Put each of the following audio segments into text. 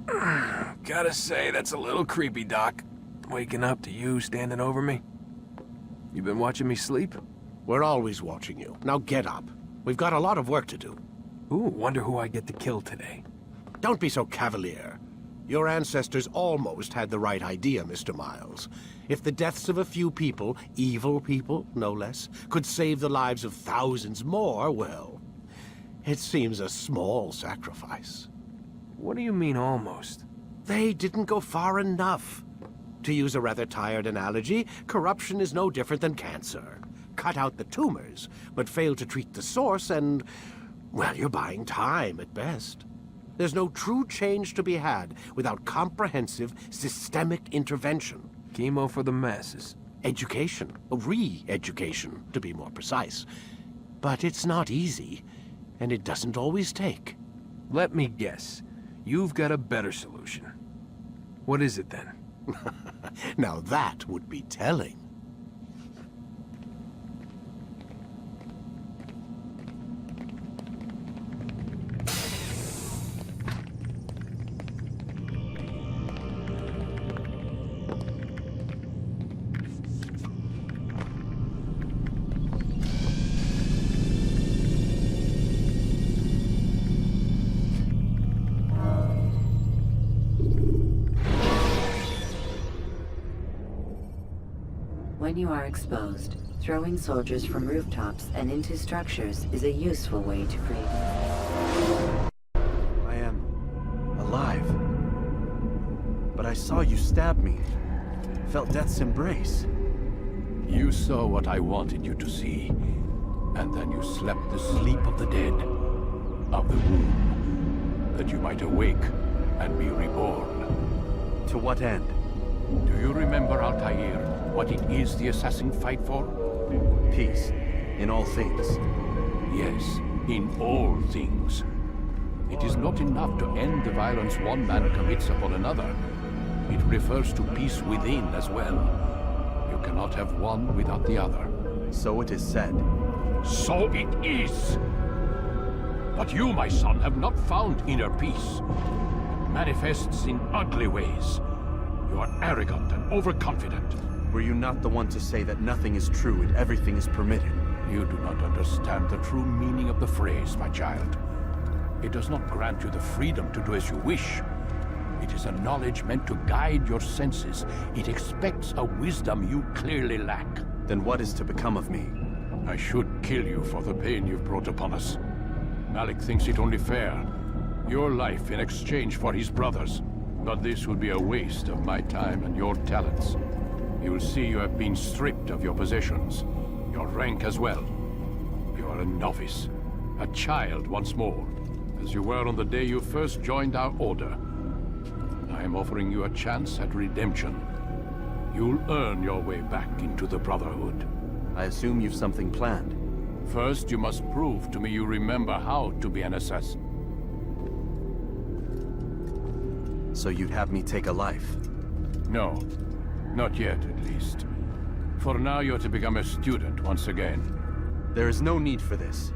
Gotta say, that's a little creepy, Doc. Waking up to you standing over me. You been watching me sleep? We're always watching you. Now get up. We've got a lot of work to do. Ooh, wonder who I get to kill today. Don't be so cavalier. Your ancestors almost had the right idea, Mr. Miles. If the deaths of a few people, evil people, no less, could save the lives of thousands more, well, it seems a small sacrifice. What do you mean, almost? They didn't go far enough. To use a rather tired analogy, corruption is no different than cancer. Cut out the tumors, but fail to treat the source and, well, you're buying time at best. There's no true change to be had without comprehensive, systemic intervention. Chemo for the masses. Education. Re-education, to be more precise. But it's not easy, and it doesn't always take. Let me guess. You've got a better solution. What is it, then? Now that would be telling. When you are exposed, throwing soldiers from rooftops and into structures is a useful way to create. I am alive. But I saw you stab me. Felt death's embrace. You saw what I wanted you to see, and then you slept the sleep of the dead, of the womb, that you might awake and be reborn. To what end? Do you remember, Altair, what it is the assassins fight for? Peace. In all things. Yes, in all things. It is not enough to end the violence one man commits upon another. It refers to peace within as well. You cannot have one without the other. So it is said. So it is! But you, my son, have not found inner peace. It manifests in ugly ways. You are arrogant and overconfident. Were you not the one to say that nothing is true and everything is permitted? You do not understand the true meaning of the phrase, my child. It does not grant you the freedom to do as you wish. It is a knowledge meant to guide your senses. It expects a wisdom you clearly lack. Then what is to become of me? I should kill you for the pain you've brought upon us. Malik thinks it only fair. Your life in exchange for his brother's. But this would be a waste of my time and your talents. You will see you have been stripped of your possessions, your rank as well. You are a novice, a child once more, as you were on the day you first joined our order. I am offering you a chance at redemption. You'll earn your way back into the Brotherhood. I assume you've something planned. First, you must prove to me you remember how to be an assassin. So you'd have me take a life? No. Not yet, at least. For now, you're to become a student once again. There is no need for this.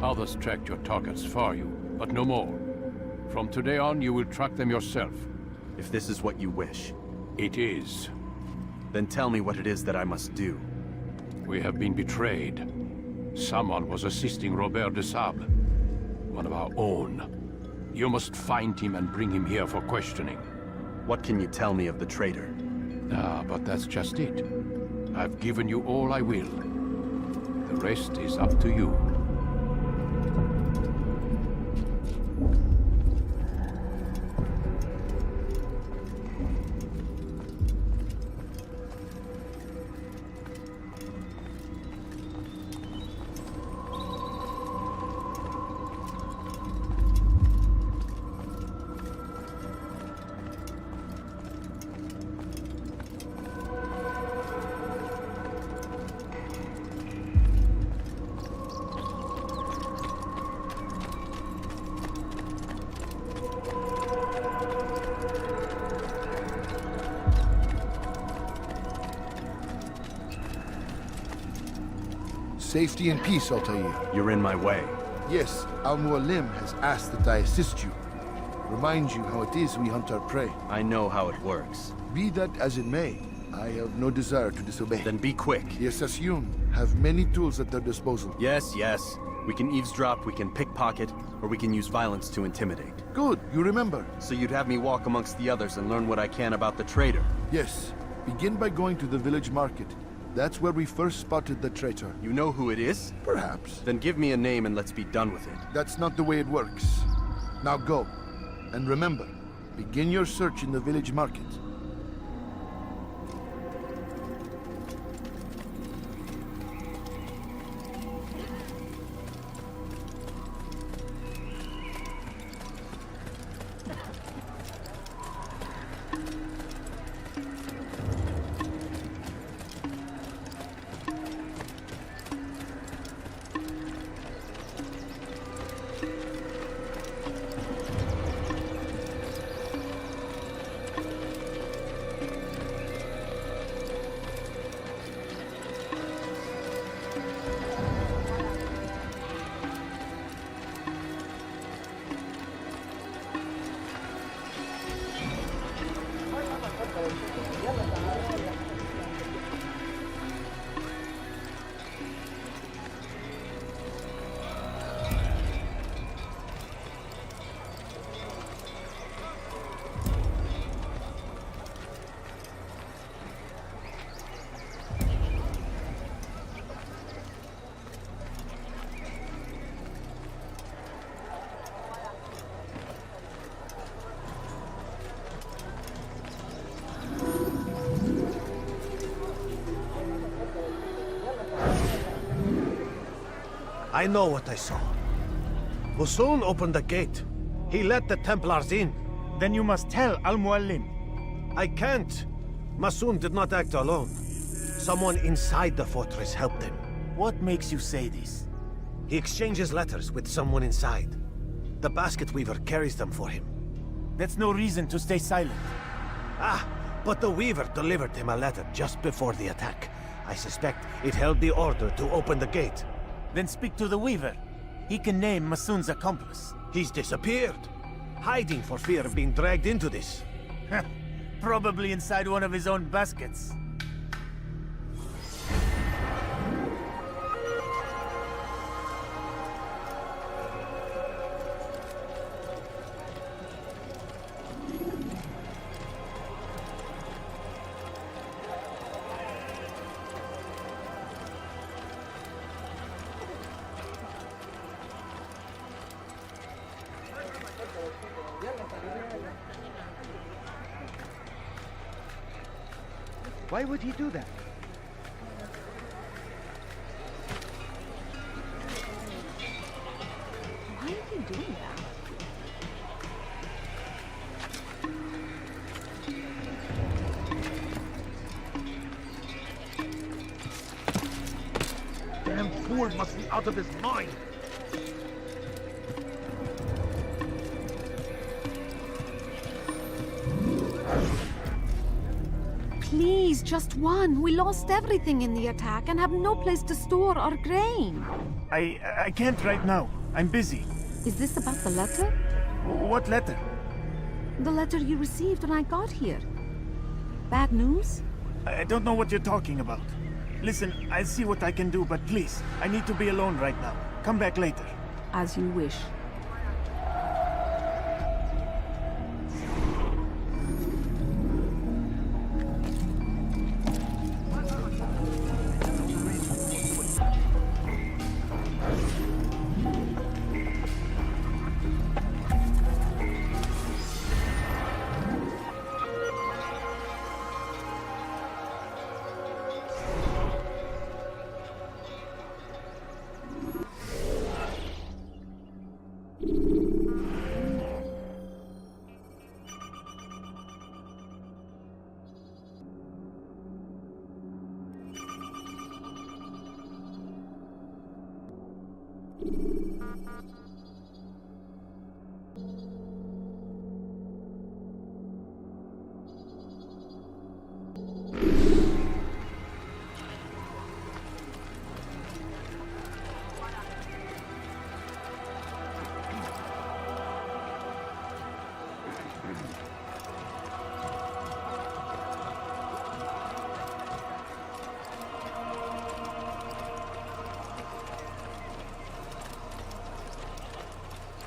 Others tracked your targets for you, but no more. From today on, you will track them yourself. If this is what you wish. It is. Then tell me what it is that I must do. We have been betrayed. Someone was assisting Robert de Sable, one of our own. You must find him and bring him here for questioning. What can you tell me of the traitor? Ah, but that's just it. I've given you all I will. The rest is up to you. Safety and peace, Altair. You're in my way. Yes, Al-Mualim has asked that I assist you. Remind you how it is we hunt our prey. I know how it works. Be that as it may, I have no desire to disobey. Then be quick. The Assassin have many tools at their disposal. Yes, yes. We can eavesdrop, we can pickpocket, or we can use violence to intimidate. Good, you remember. So you'd have me walk amongst the others and learn what I can about the traitor? Yes. Begin by going to the village market. That's where we first spotted the traitor. You know who it is? Perhaps. Then give me a name and let's be done with it. That's not the way it works. Now go. And remember, begin your search in the village market. I know what I saw. Musoon opened the gate. He let the Templars in. Then you must tell Al-Mualim. I can't. Masoon did not act alone. Someone inside the fortress helped him. What makes you say this? He exchanges letters with someone inside. The basket weaver carries them for him. That's no reason to stay silent. Ah, but the weaver delivered him a letter just before the attack. I suspect it held the order to open the gate. Then speak to the Weaver. He can name Masoon's accomplice. He's disappeared, hiding for fear of being dragged into this. Probably inside one of his own baskets. Why would he do that? Why is he doing that? Damn fool must be out of his mind. Please, just one. We lost everything in the attack and have no place to store our grain. I can't right now. I'm busy. Is this about the letter? What letter? The letter you received when I got here. Bad news? I don't know what you're talking about. Listen, I'll see what I can do, but please, I need to be alone right now. Come back later. As you wish.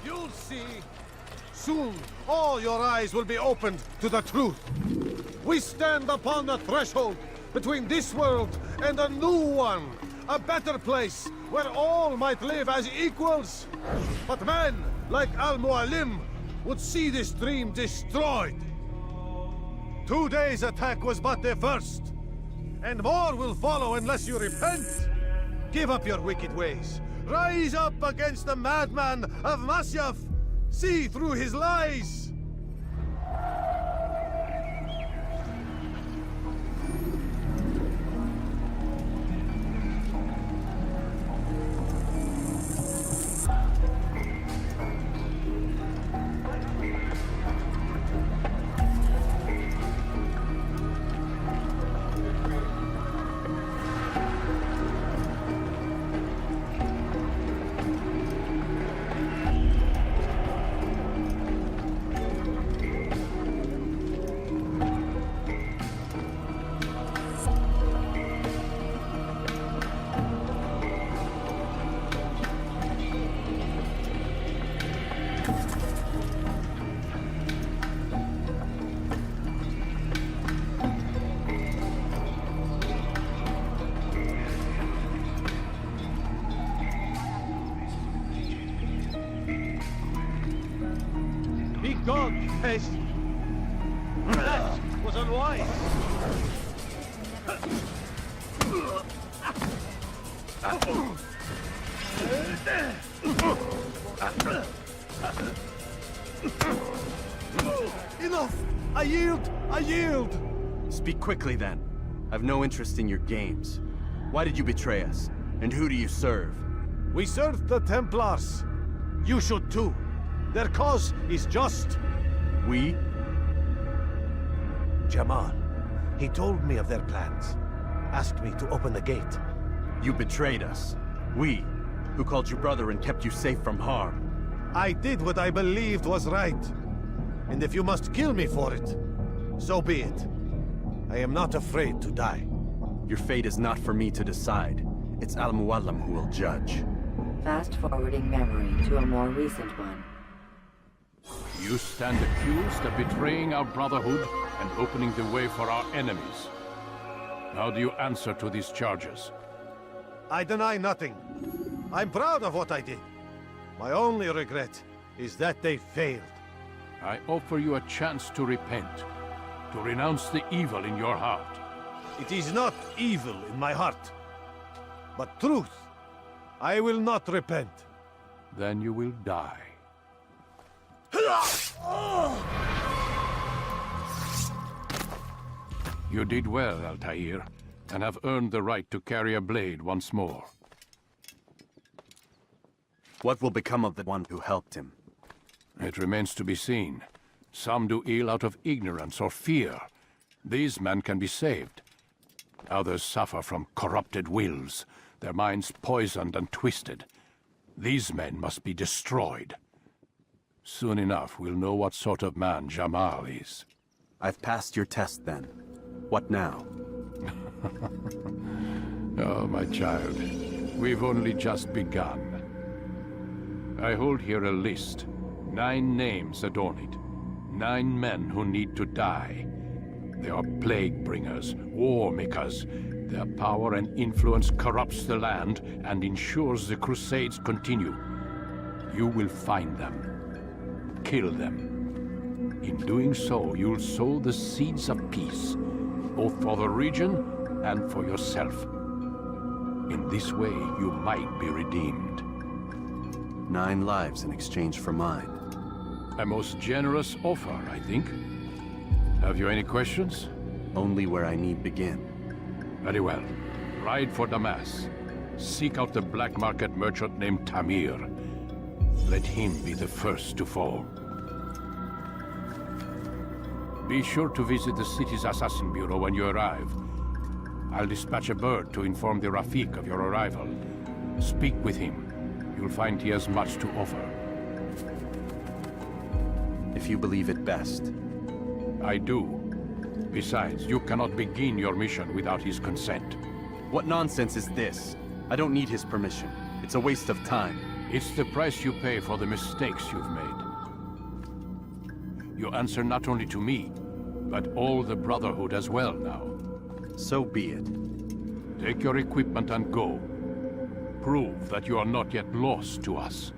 You'll see. Soon, all your eyes will be opened to the truth. We stand upon the threshold between this world and a new one. A better place where all might live as equals. But men like Al-Mualim would see this dream destroyed. Today's attack was but the first. And more will follow unless you repent. Give up your wicked ways. Rise up against the madman of Masyaf. See through his lies. Be gone, pest! That was unwise! Enough! I yield! I yield! Speak quickly then. I've no interest in your games. Why did you betray us? And who do you serve? We serve the Templars. You should too. Their cause is just. We? Jamal. He told me of their plans. Asked me to open the gate. You betrayed us. We, who called you brother and kept you safe from harm. I did what I believed was right. And if you must kill me for it, so be it. I am not afraid to die. Your fate is not for me to decide. It's Al-Mualim who will judge. Fast-forwarding memory to a more recent one. You stand accused of betraying our brotherhood and opening the way for our enemies. How do you answer to these charges? I deny nothing. I'm proud of what I did. My only regret is that they failed. I offer you a chance to repent, to renounce the evil in your heart. It is not evil in my heart, but truth. I will not repent. Then you will die. You did well, Altair, and have earned the right to carry a blade once more. What will become of the one who helped him? It remains to be seen. Some do ill out of ignorance or fear. These men can be saved. Others suffer from corrupted wills, their minds poisoned and twisted. These men must be destroyed. Soon enough, we'll know what sort of man Jamal is. I've passed your test then. What now? Oh, my child. We've only just begun. I hold here a list. 9 names adorn it. 9 men who need to die. They are plague bringers, war makers. Their power and influence corrupts the land and ensures the Crusades continue. You will find them. Kill them. In doing so, you'll sow the seeds of peace, both for the region and for yourself. In this way, you might be redeemed. 9 lives in exchange for mine. A most generous offer, I think. Have you any questions? Only where I need begin. Very well. Ride for Damascus. Seek out the black market merchant named Tamir. Let him be the first to fall. Be sure to visit the city's assassin bureau when you arrive. I'll dispatch a bird to inform the Rafik of your arrival. Speak with him. You'll find he has much to offer. If you believe it best. I do. Besides, you cannot begin your mission without his consent. What nonsense is this? I don't need his permission. It's a waste of time. It's the price you pay for the mistakes you've made. You answer not only to me, but all the Brotherhood as well now. So be it. Take your equipment and go. Prove that you are not yet lost to us.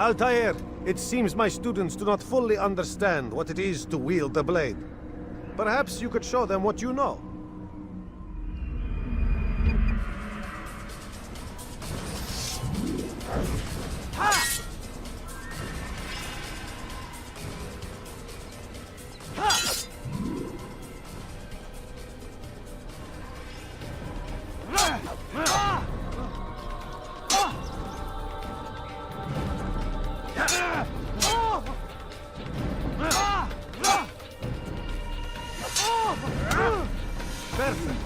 Altair, it seems my students do not fully understand what it is to wield the blade. Perhaps you could show them what you know. Perfect.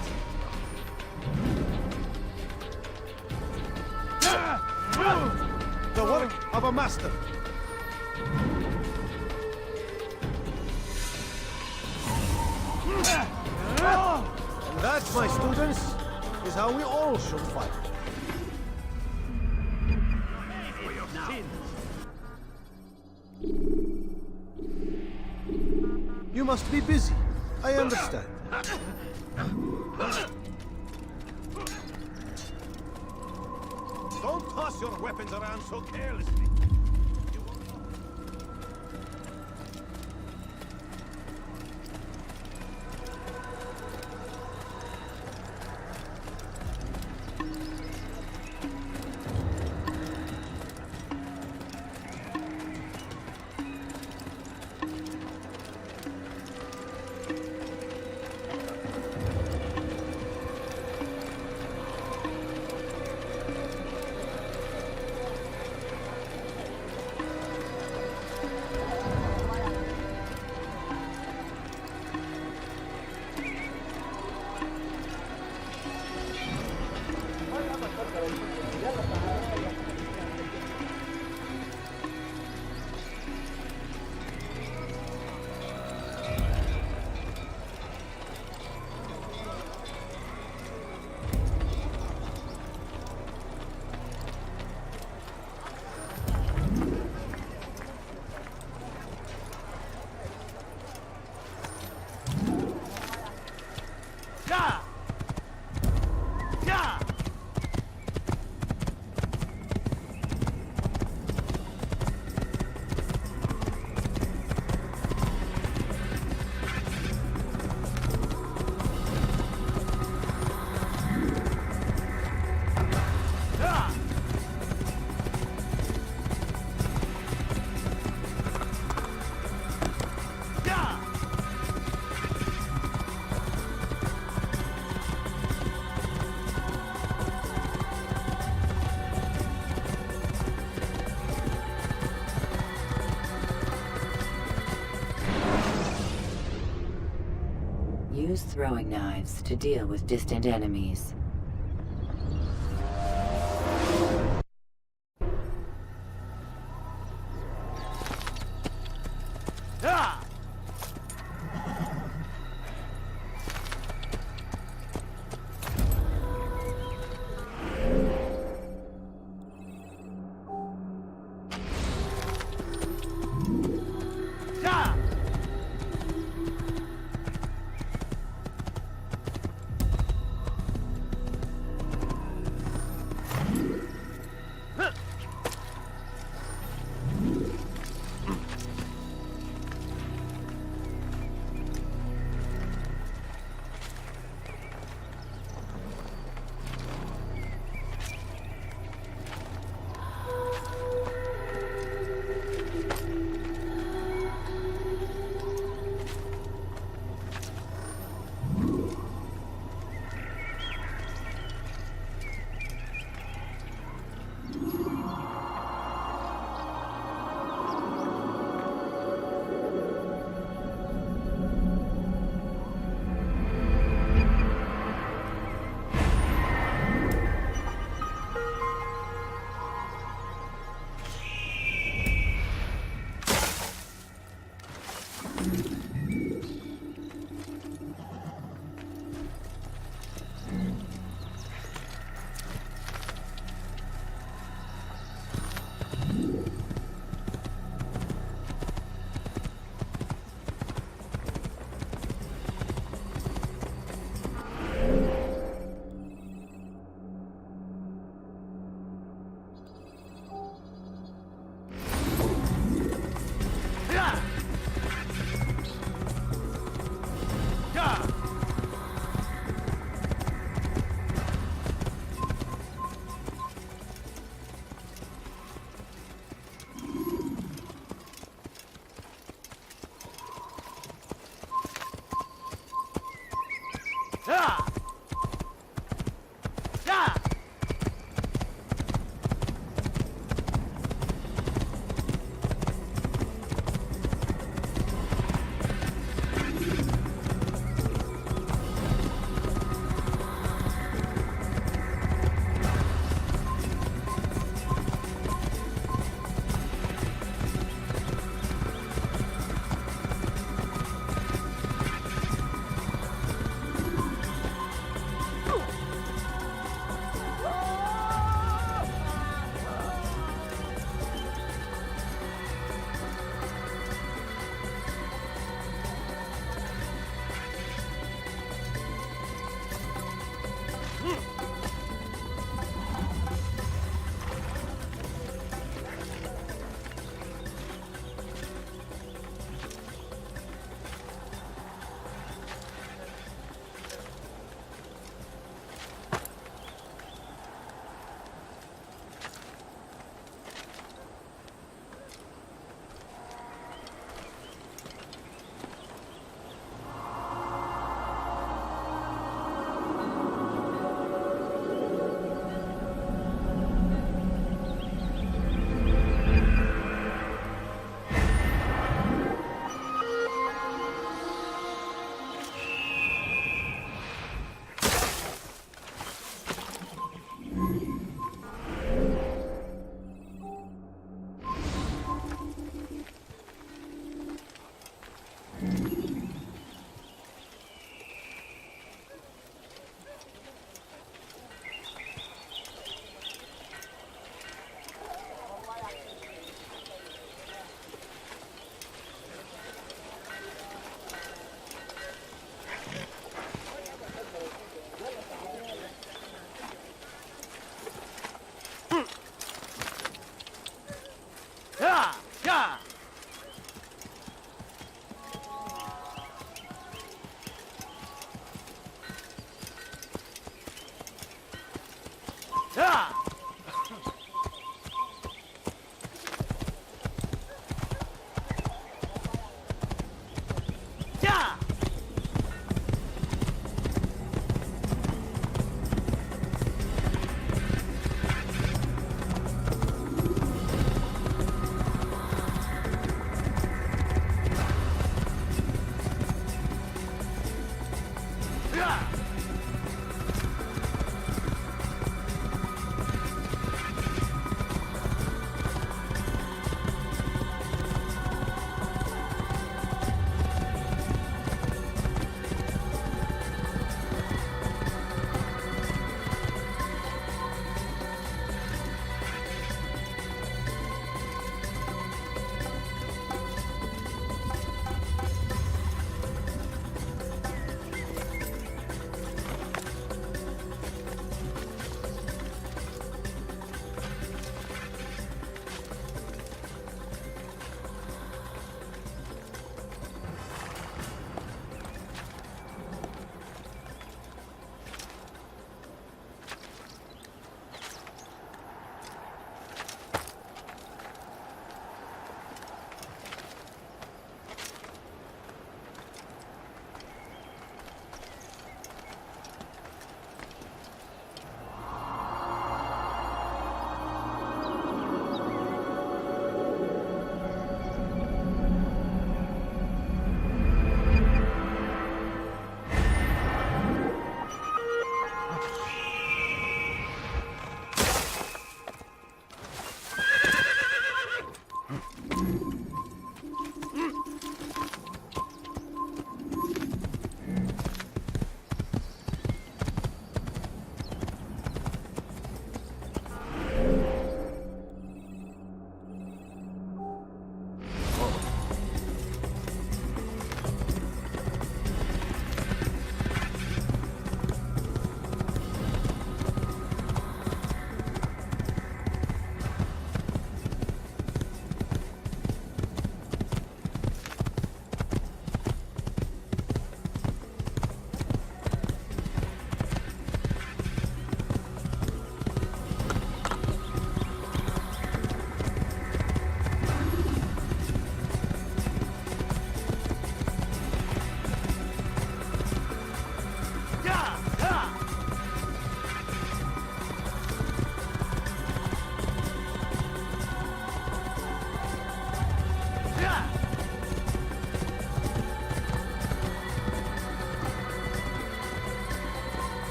The work of a master. And that, my students, is how we all should fight. You must be busy. I understand. Don't toss your weapons around so carelessly. Use throwing knives to deal with distant enemies.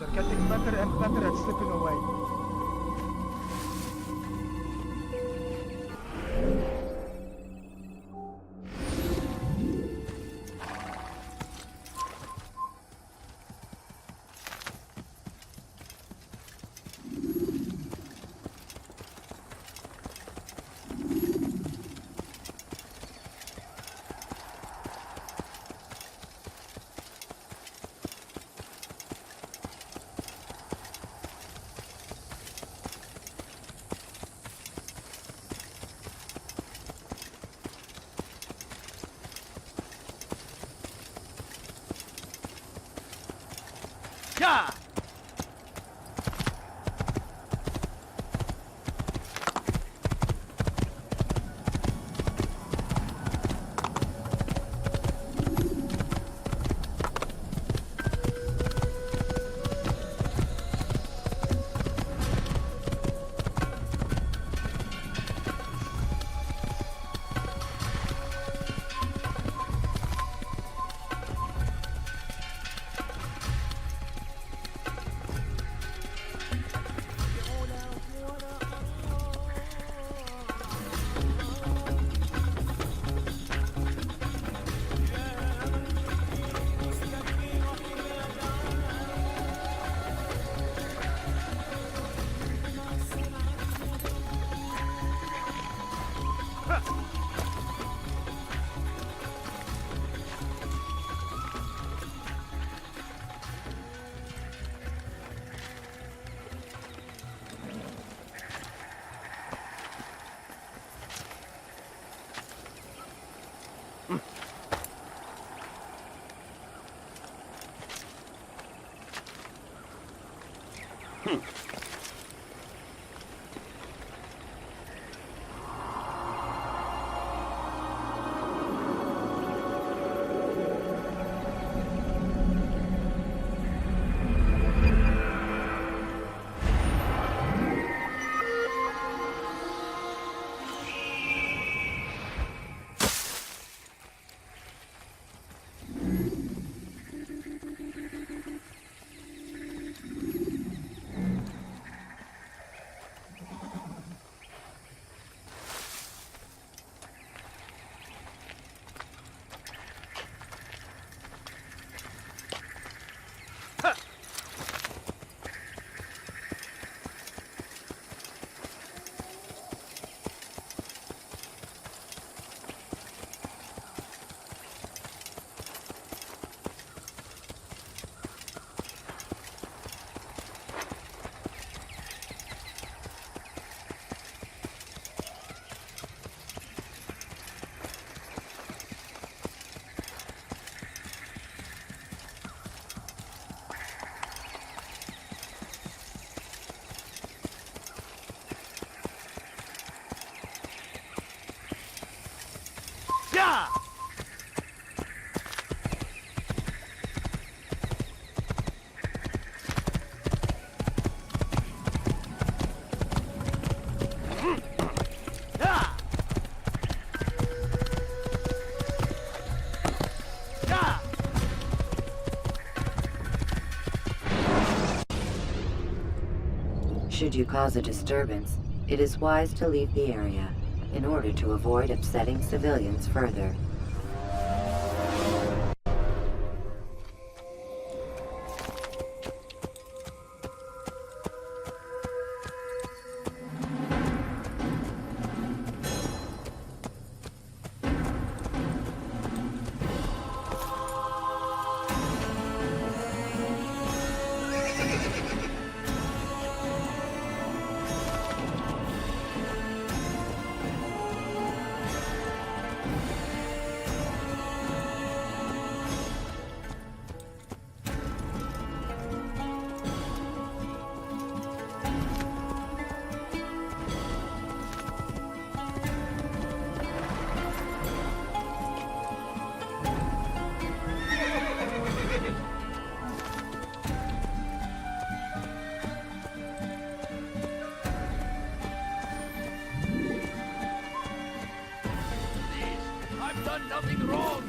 They're getting better and better at slipping away. Yeah! Should you cause a disturbance, it is wise to leave the area in order to avoid upsetting civilians further. I've done nothing wrong!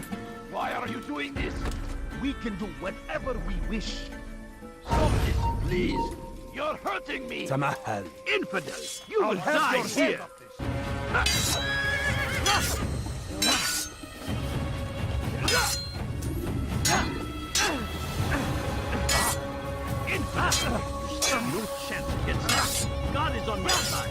Why are you doing this? We can do whatever we wish. Stop this, please! You're hurting me! Tamahal. Infidel! You will die here! Infidel! You stand no chance against us! God is on my side!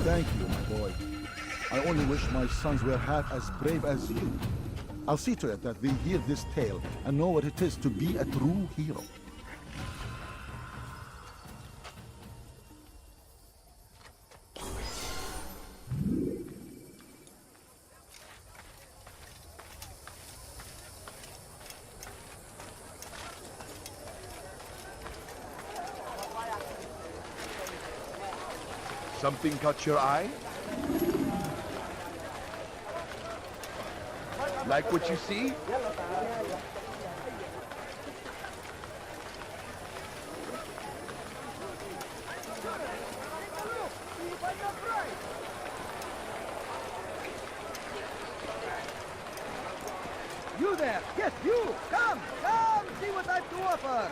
Thank you, my boy. I only wish my sons were half as brave as you. I'll see to it that they hear this tale and know what it is to be a true hero. Something caught your eye? Like what you see? You there! Yes, you! Come! Come! See what I've to offer!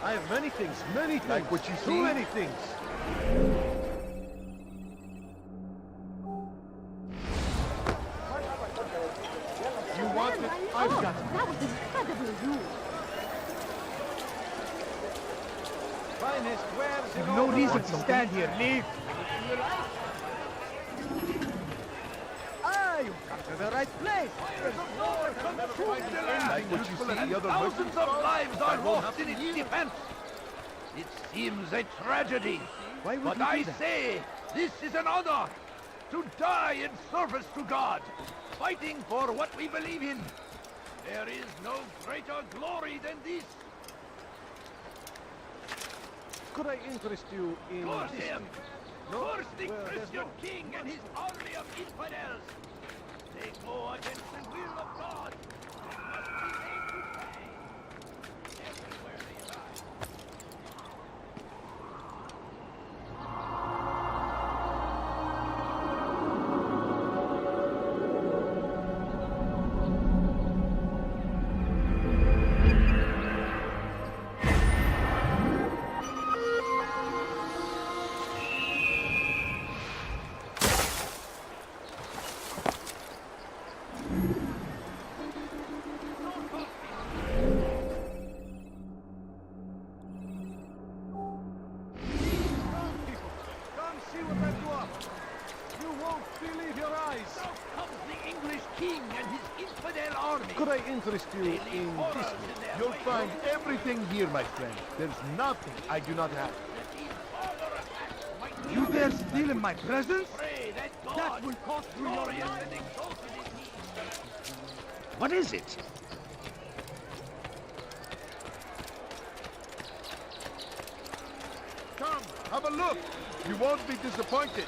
I have many things, many things. Like what you see? Too many things. You want it? I've got it. That was incredibly rude. Finest wares in No all the reason world. to stand here. Leave. Ah, you've come to the right place. Like what you see, other Thousands of lives are lost in its defense. It seems a tragedy. Why would But you do I that? say, this is an honor. To die in service to God, fighting for what we believe in. There is no greater glory than this. Could I interest you in Curse this? him! No? Curse the Well, there's Christian no- king and his army of infidels! They go against the will of God and must be made to pay. Everywhere they lie. your eyes! Comes the English king and his infidel army. Could I interest you in this? You'll find everything here, my friend. There's nothing I do not have. You dare steal in my presence? Pray that God, That will cost you your glorious life! and exalted is he. What is it? Come, have a look. You won't be disappointed.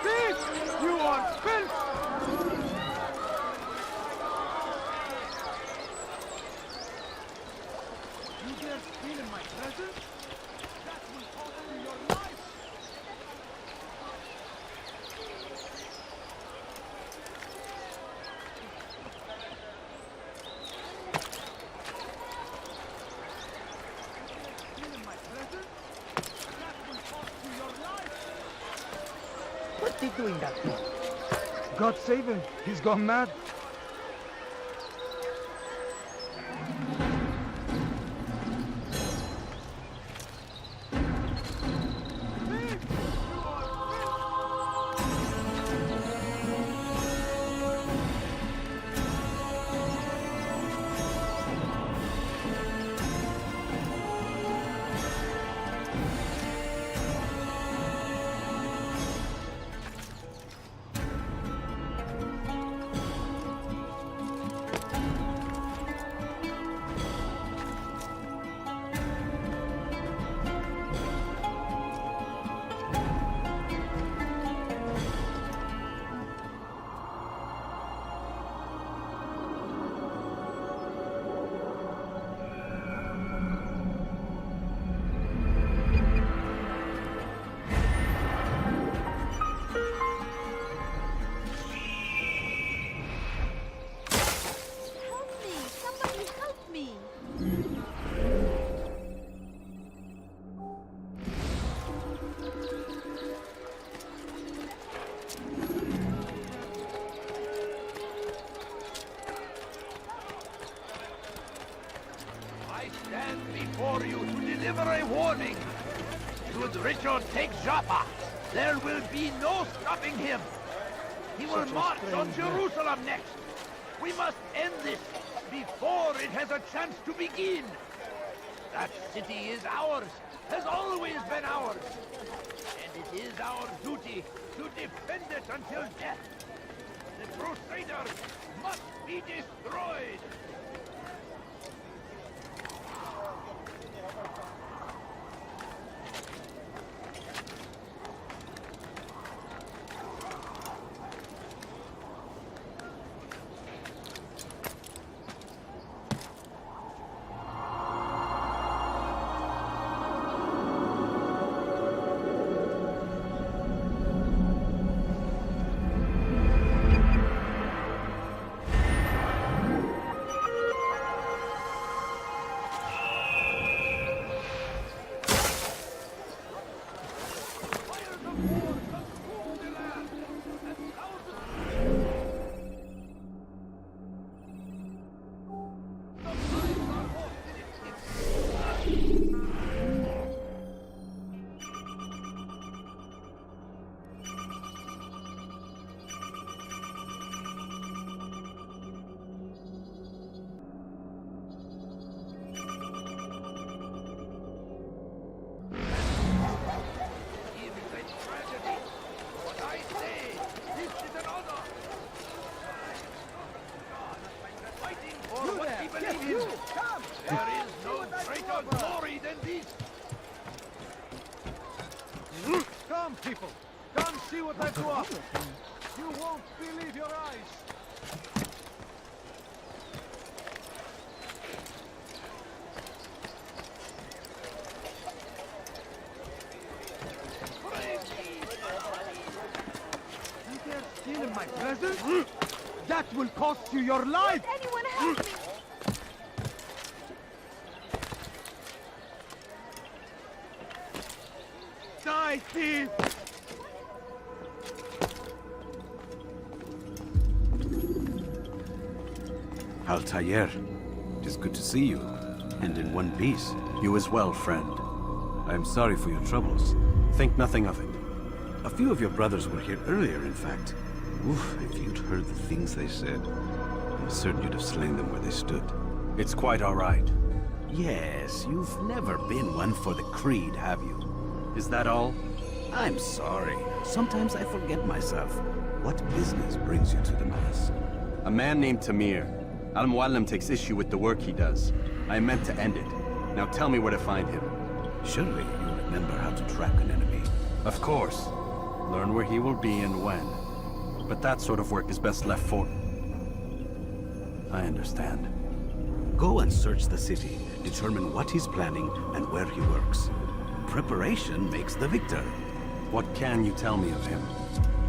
Thief! You are filth! You dare steal in my presence? That will cost you your life! Steal in my presence? That will cost you your life! What's he doing that for? God save him. He's gone mad. Help me! Somebody help me! I stand before you to deliver a warning. Should Richard take Joppa, there will be no stopping him. He will march on Jerusalem next. We must end this before it has a chance to begin. That city is ours, has always been ours. And it is our duty to defend it until death. The Crusaders must be destroyed. There is no greater glory than this. Come, people. Come see what I do offer. You won't believe your eyes. You dare steal in my presence? That will cost you your life! Anyone help me! Die, thief! Altair, it is good to see you. and in one piece. You as well, friend. I am sorry for your troubles. Think nothing of it. A few of your brothers were here earlier, in fact. Oof, if you'd heard the things they said, I'm certain you'd have slain them where they stood. It's quite all right. Yes, you've never been one for the creed, have you? Is that all? I'm sorry. Sometimes I forget myself. What business brings you to Damascus? A man named Tamir. Al-Muallim takes issue with the work he does. I meant to end it. Now tell me where to find him. Surely you remember how to track an enemy. Of course. Learn where he will be and when. But that sort of work is best left for... I understand. Go and search the city. Determine what he's planning and where he works. Preparation makes the victor. What can you tell me of him?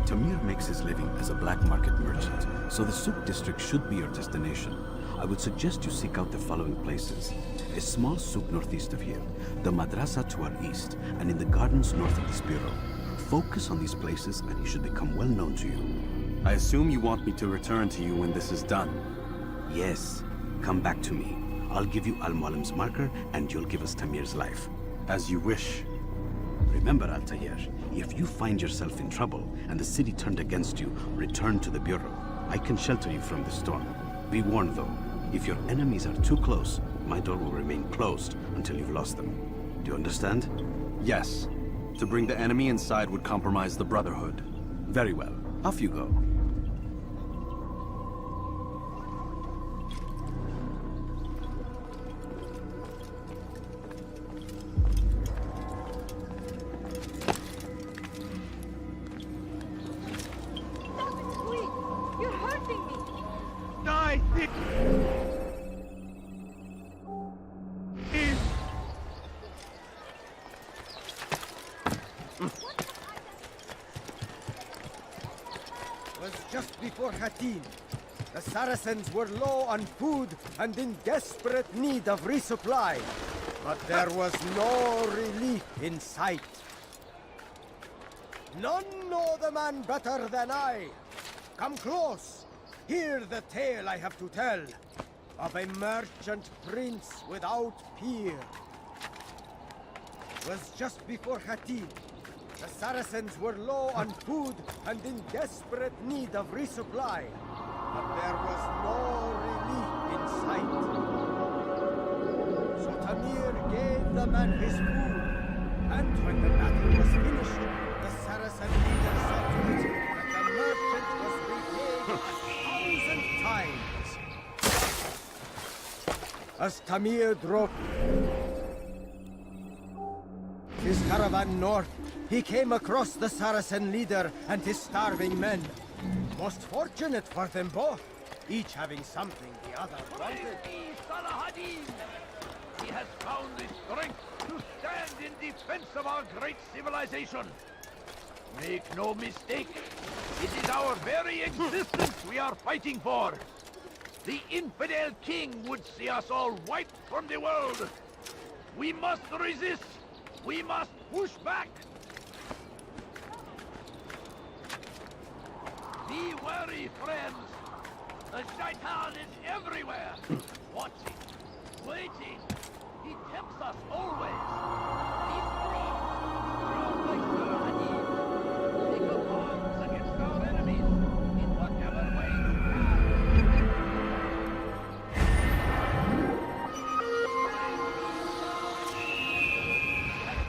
Tamir makes his living as a black market merchant, so the souk district should be your destination. I would suggest you seek out the following places. A small souk northeast of here, the madrasa to our east, and in the gardens north of this bureau. Focus on these places and he should become well known to you. I assume you want me to return to you when this is done? Yes. Come back to me. I'll give you Al-Muallim's marker and you'll give us Tamir's life. As you wish. Remember, Altair, if you find yourself in trouble and the city turned against you, return to the bureau. I can shelter you from the storm. Be warned though, if your enemies are too close, my door will remain closed until you've lost them. Do you understand? Yes. To bring the enemy inside would compromise the Brotherhood. Very well. Off you go. You're hurting me! Die, thick! Was just before Hattin. The Saracens were low on food and in desperate need of resupply. But there was no relief in sight. None know the man better than I. Come close. Hear the tale I have to tell of a merchant prince without peer. Was just before Hattin. The Saracens were low on food and in desperate need of resupply. But there was no relief in sight. So Tamir gave the man his food. And when the battle was finished, the Saracen leader saw to it that the merchant was repaid 1,000 times. As Tamir drove his caravan north, he came across the Saracen leader and his starving men. Most fortunate for them both, each having something the other wanted. He has found the strength to stand in defense of our great civilization. Make no mistake, it is our very existence we are fighting for. The infidel king would see us all wiped from the world. We must resist. We must push back. Be wary, friends. The Shaitan is everywhere. Watching, waiting. He tempts us always. Be strong. Strong like Sir Hadid. Take up arms against our enemies in whatever way you can.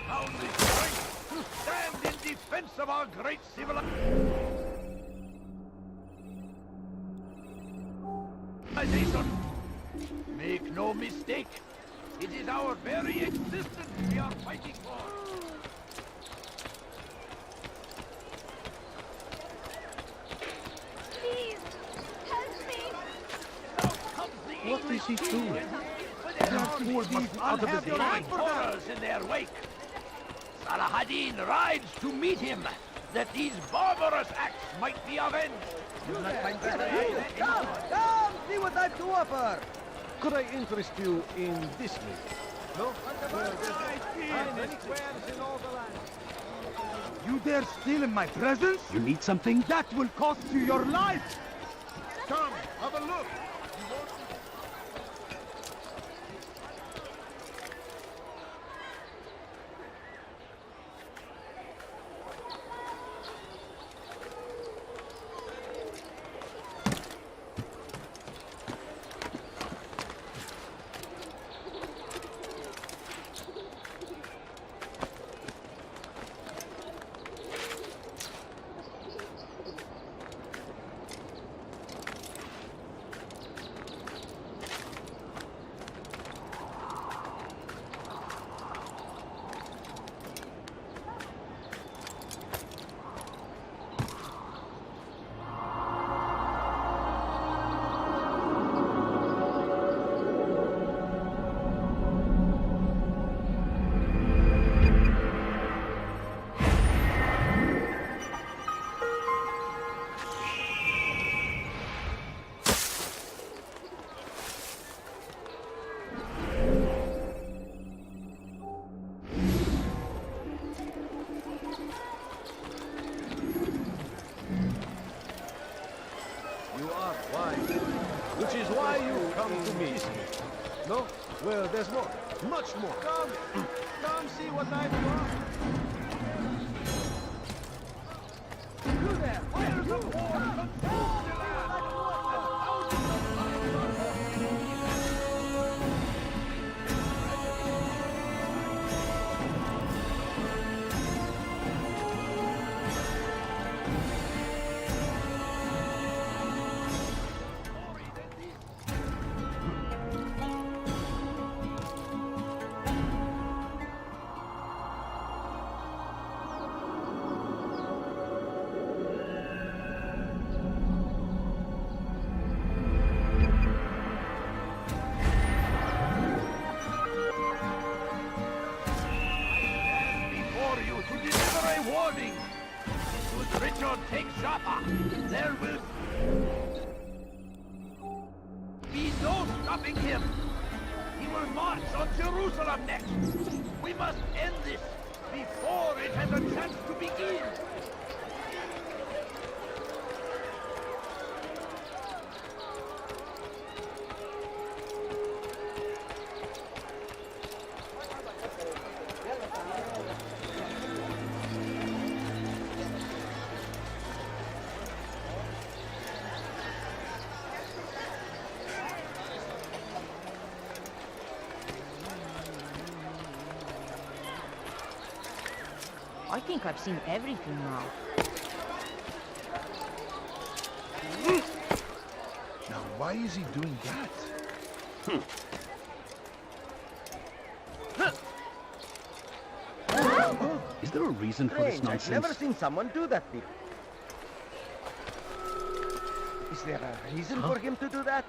Found the strength to stand in defense of our great civilization. Make no mistake, it is our very existence we are fighting for. Please, help me! What is he doing? That fool must be out of his mind. Horrors in their wake. Salah-ad-Din rides to meet him, that these barbarous acts might be avenged. Come, see what I've to offer. Could I interest you in this meeting? No? You dare steal in my presence? You need something? That will cost you your life! Come, have a look. are wise. Which is why you come to me. No? Well, there's more. Much more. Come. Come see what I've got. You there! Fires of war! Consume the land! Warning! Should Richard take Joppa, there will be no stopping him. He will march on Jerusalem next. We must end this before it has a chance to begin. I think I've seen everything now. Now, why is he doing that? Is there a reason for this nonsense? I've never seen someone do that before. Is there a reason for him to do that?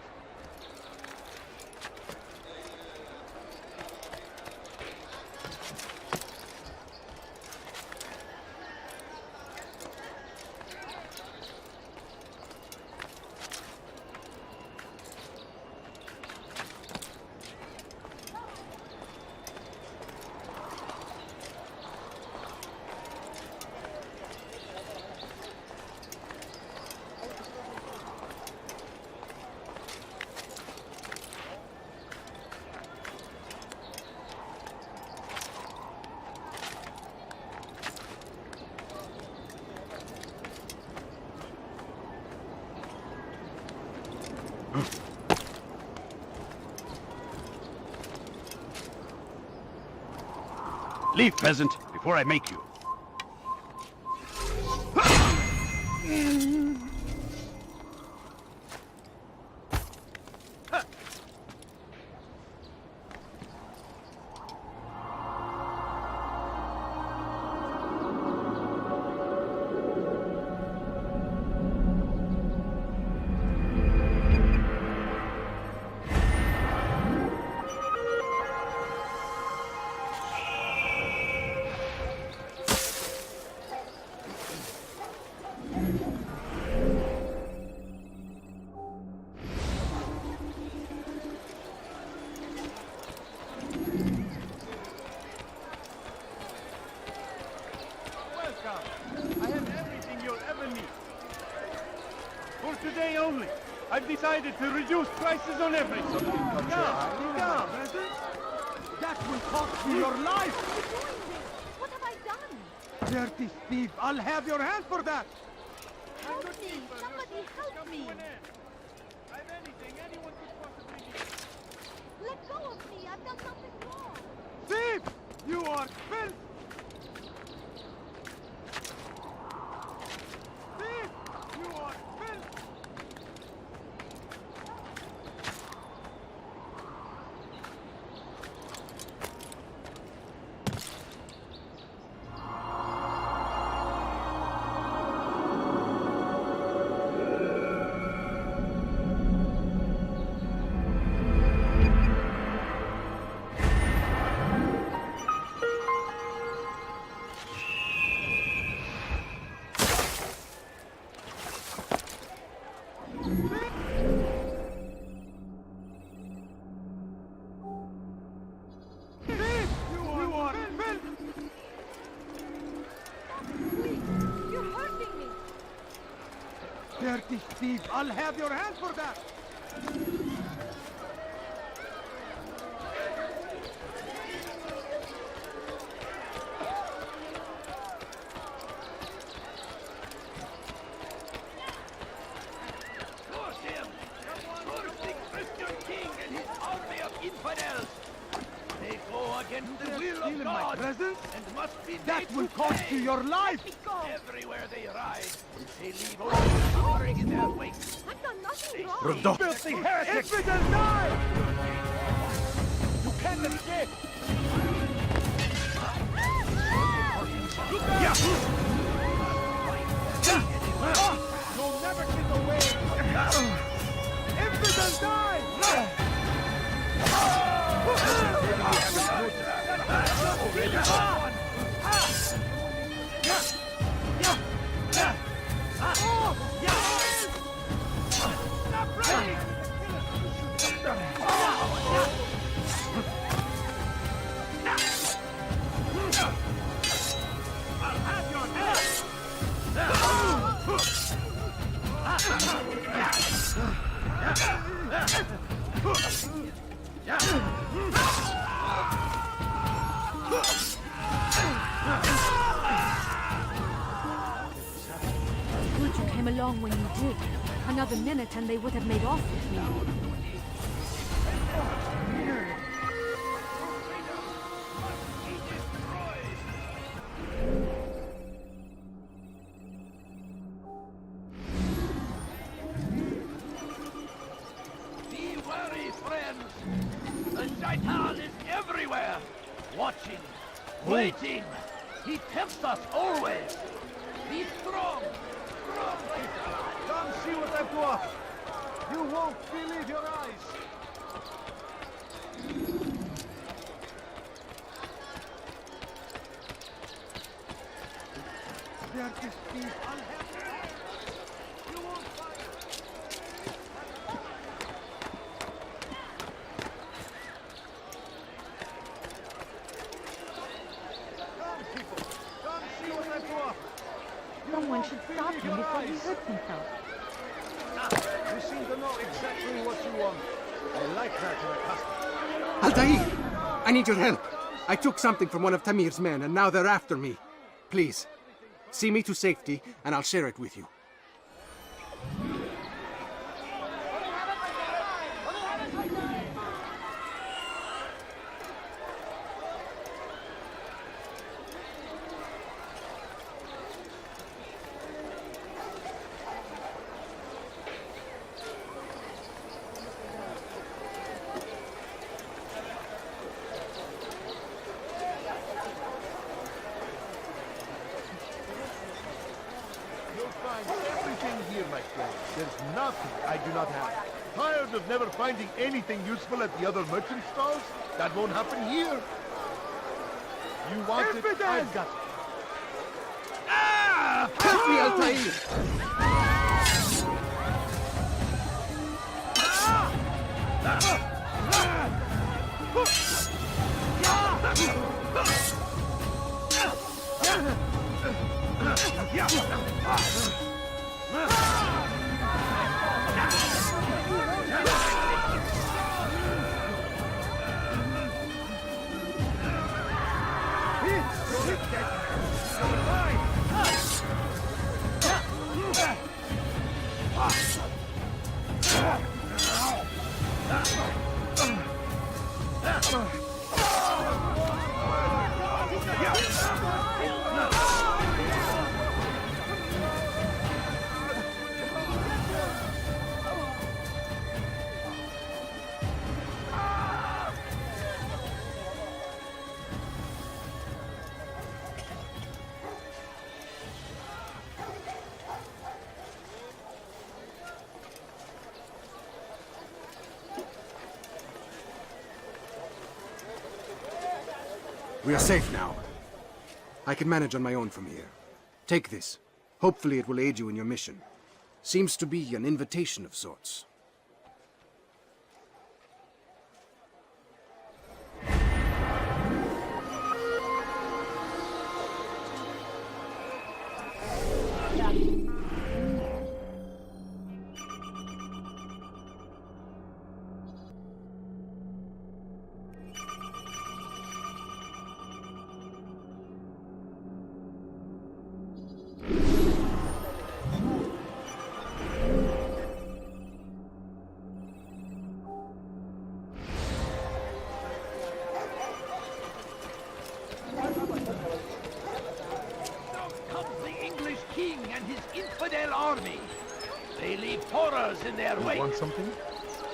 Leave, peasant, before I make you. I have everything you'll ever need. For today only, I've decided to reduce prices on everything. Come, present. That will cost you your life. What have I done? Dirty thief, I'll have your hand for that. Help me! Somebody help me! I've anything anyone could possibly need. Let go of me! I've done nothing wrong! Thief! You are filth! Thief! You are filth! I'll have your hand for that! Force him! Force the Christian king and his army of infidels! They go against the will of God and must be That will cost you your life! everywhere they ride. They leave only suffering in their wake. I've done nothing wrong. Rodolphe! Filthy heretic! Infidel, die! You can't escape! You'll never get away! Infidel, die! Good you came along when you did. Another minute and they would have made off with me. Be wary, friends! The Shaitan is everywhere! Watching, waiting! He tempts us always! Be strong! Strong! Come see what I've got! You won't believe your eyes! There is peace. I'll have you. You won't find Come, people! Come see what I've got! Someone should stop him before he hurts himself. You seem to know exactly what you want. I like that in a customer. Altair! I need your help. I took something from one of Tamir's men, and now they're after me. Please, see me to safety, and I'll share it with you. You'll find everything here, my friend. There's nothing I do not have. Tired of never finding anything useful at the other merchant stalls? That won't happen here. You want it? I've got it. Help me, Altair! We are safe now. I can manage on my own from here. Take this. Hopefully it will aid you in your mission. Seems to be an invitation of sorts. traitors in their wake. Want something?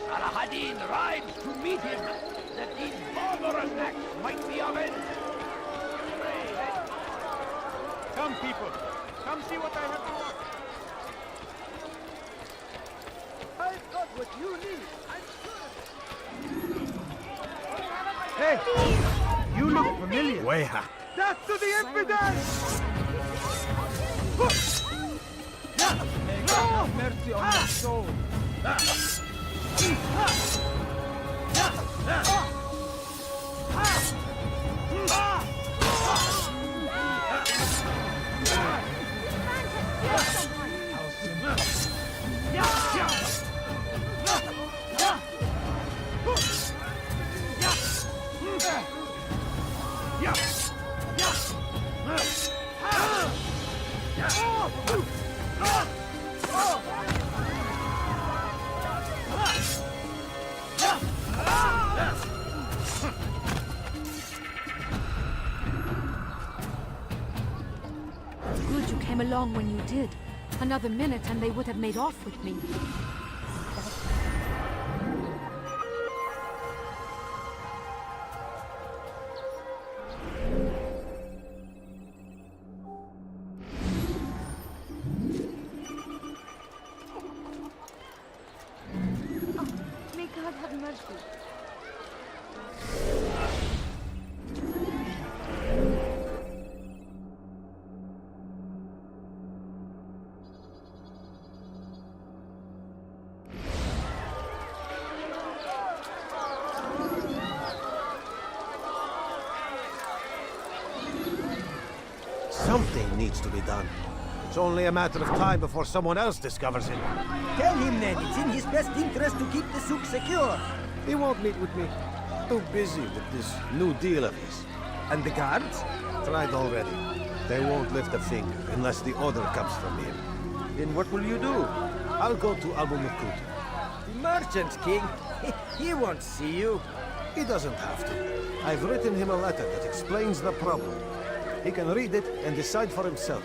Saladin rides to meet him, that these barbarous acts might be avenged. Come, people. Come see what I have to offer. I've got what you need. I'm sure. Hey! You look familiar. Weha. Death to the infidels! May God have mercy on your soul. Good you came along when you did. Another minute and they would have made off with me. May God have mercy. Something needs to be done. It's only a matter of time before someone else discovers him. Tell him then, it's in his best interest to keep the souk secure. He won't meet with me. Too busy with this new deal of his. And the guards? Tried already. They won't lift a finger unless the order comes from him. Then what will you do? I'll go to Abu Makut. The merchant king? He won't see you. He doesn't have to. I've written him a letter that explains the problem. He can read it and decide for himself.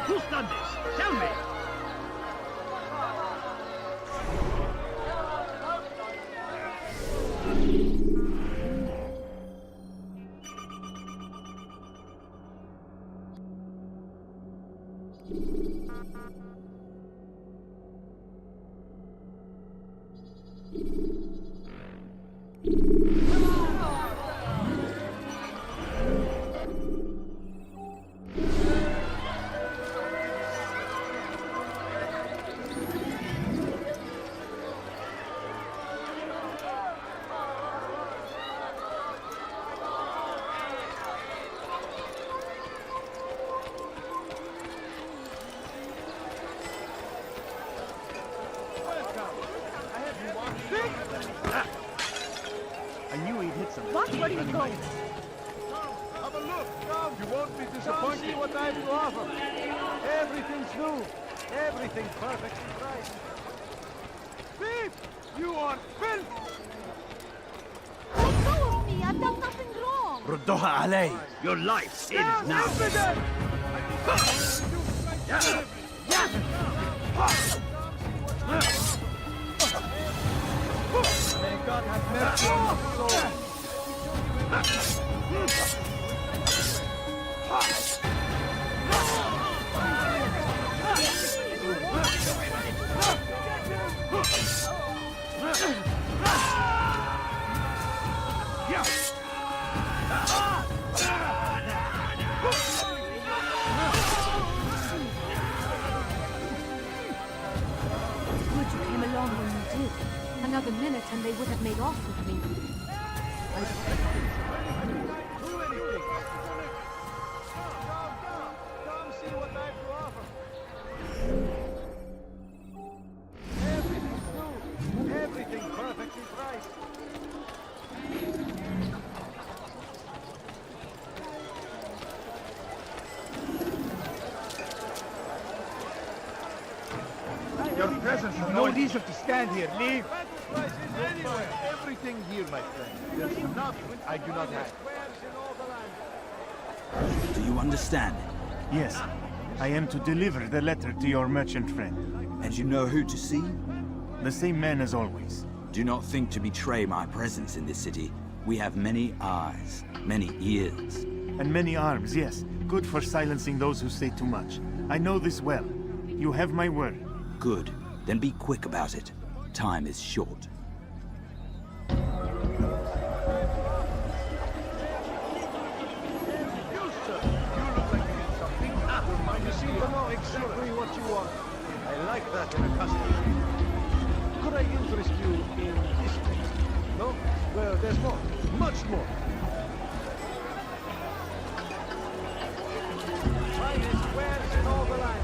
Who's done this? Tell me! I knew he'd hit something. What? Where are you going? Have a look. Come. You won't be disappointed. See what I have to offer. Everything's new. Everything perfectly right. Thief! You are filth! Let go of me! I've done nothing wrong! Ruddoha alay. Your life ends now! May God have mercy on your soul. Good you came along when you did. Another minute and they would have made off with me. Come see what I have to offer. Everything's new. Everything perfectly priced. Your presence is no reason to stand here. Leave. Everything here, my friend. There's enough I do not have. Do you understand? Yes. I am to deliver the letter to your merchant friend. And you know who to see? The same man as always. Do not think to betray my presence in this city. We have many eyes, many ears. And many arms, yes. Good for silencing those who say too much. I know this well. You have my word. Good. Then be quick about it. Time is short. Exactly what you want. I like that in a customer. Could I interest you in history? No? Well, there's more. Much more. Finest wares in all the land.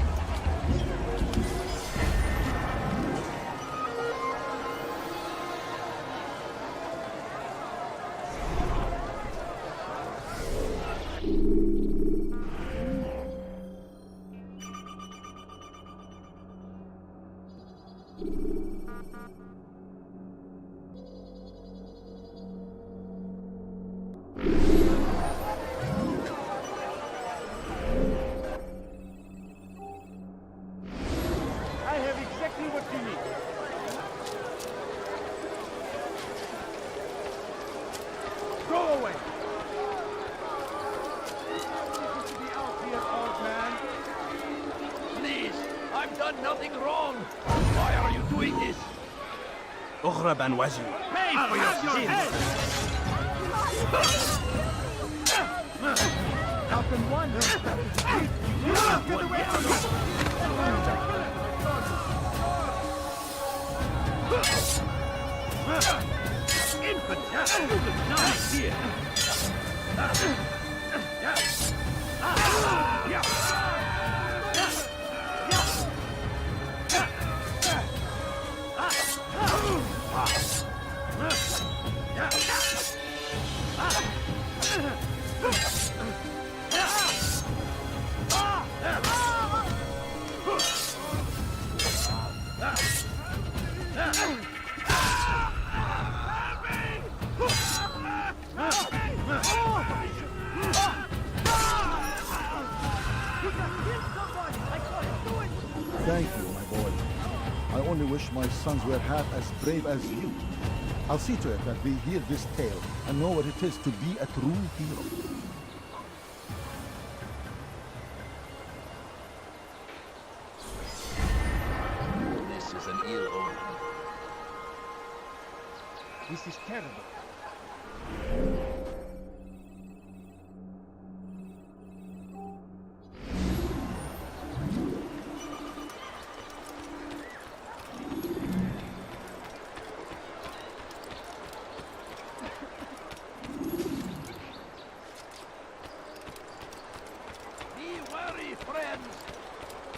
I have exactly what you need. Go away. To be out here, old man. Please, I've done nothing wrong. Why are you doing this? Pay for your sins. Falcon 1. Get away from me. Infant! You look nice here! Thank you, my boy. I only wish my sons were half as brave as you. I'll see to it that they hear this tale and know what it is to be a true hero. This is an ill omen. This is terrible.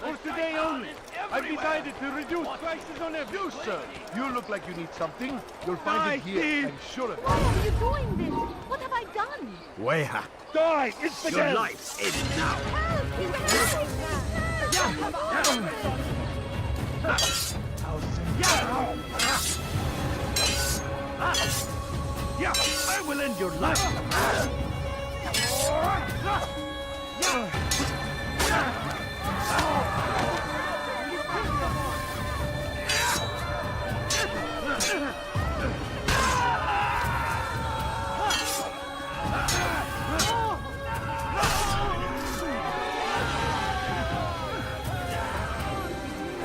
For today only, I've decided to reduce prices on everything. You, sir. You look like you need something. You'll find it here. I'm sure of it. Why are you doing this? What have I done? Weha. Die! It's the Your life's in now. Help! He's I will end your life!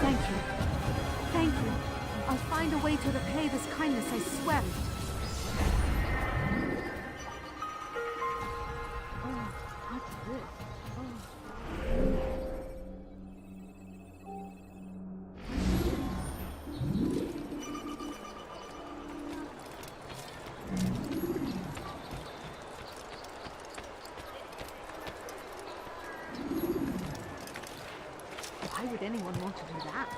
Thank you. Thank you. I'll find a way to repay this kindness, I swear it. Oh, what's this? Why would anyone want to do that?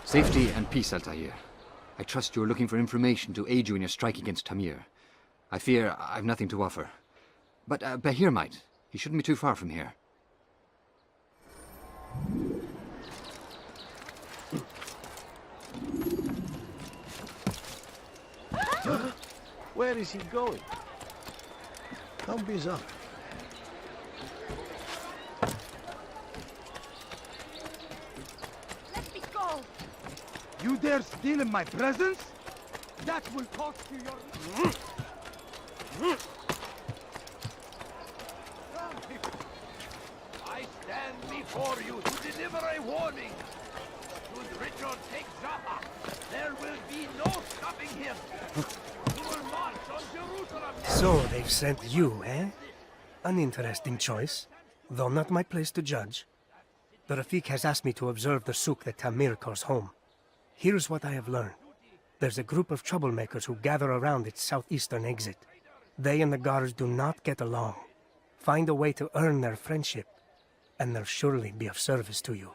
Safety and peace, Altair. I trust you are looking for information to aid you in your strike against Tamir. I fear I've nothing to offer. But Bahir might. He shouldn't be too far from here. Where is he going? How bizarre. Let me go! You dare steal in my presence? That will cost you your... I stand before you to deliver a warning. Should Richard take Jaffa, there will be no stopping him. He will march on Jerusalem. So they've sent you, eh? An interesting choice, though not my place to judge. The Rafik has asked me to observe the souk that Tamir calls home. Here's what I have learned. There's a group of troublemakers who gather around its southeastern exit. They and the guards do not get along. Find a way to earn their friendship, and they'll surely be of service to you.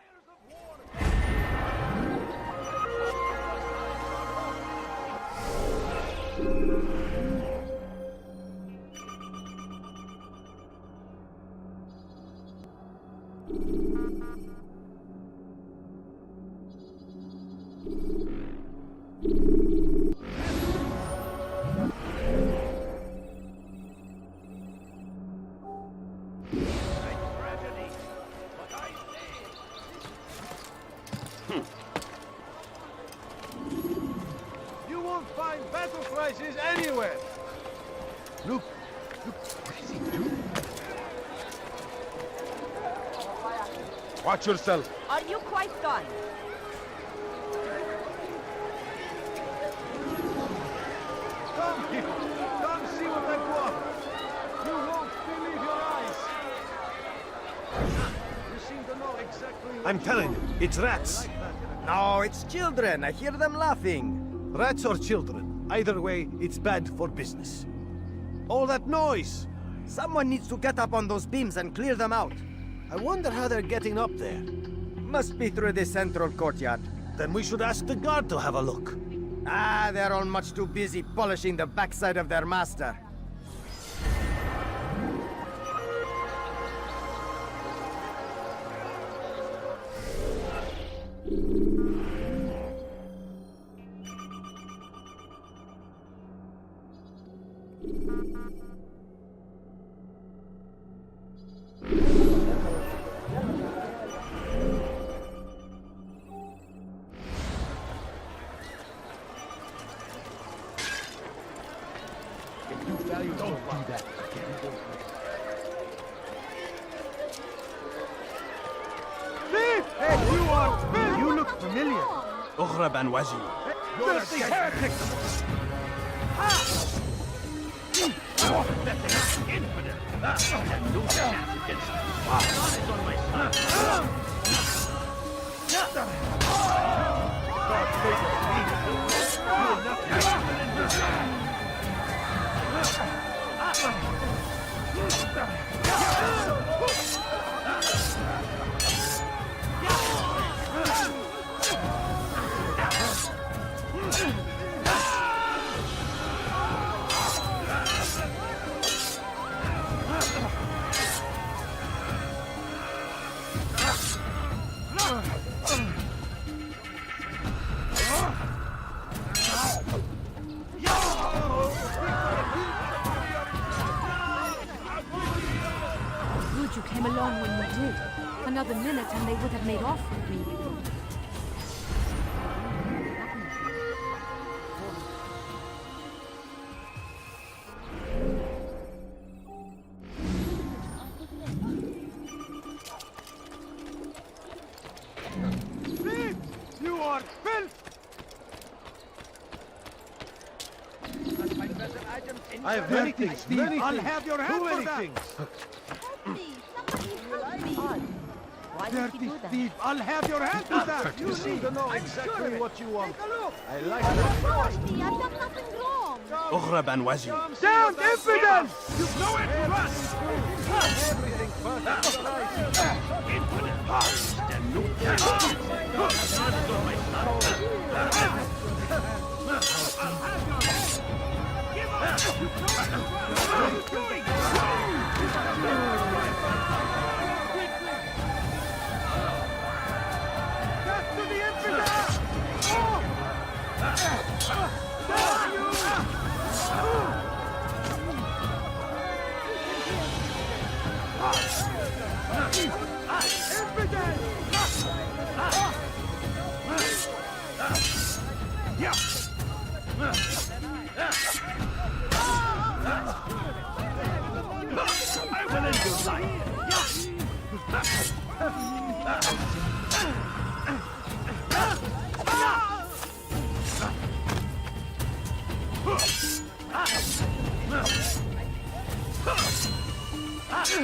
You won't find battle prices anywhere. Look, what is he doing? Watch yourself. Are you quite done? Come here. Come see what I've got. You won't believe your eyes. You seem to know exactly what I'm telling you, it's rats. No, it's children. I hear them laughing. Rats or children. Either way, it's bad for business. All that noise! Someone needs to get up on those beams and clear them out. I wonder how they're getting up there. Must be through the central courtyard. Then we should ask the guard to have a look. Ah, they're all much too busy polishing the backside of their master. أخرى بنوازي. Dirty heretic! You came along when you did. Another minute and they would have made off with me. Thief! You are filth! I have many things, many I'll things. have your hand Too for many that. things. Why did he Dirty do that? thief! I'll have your hand for that! You seem to know exactly what you want. Take a look! I like that. Dorothy, I've done nothing wrong. أخرى بنوازي. Down, infidel! You know it, rust! Everything perfect. What are you doing? You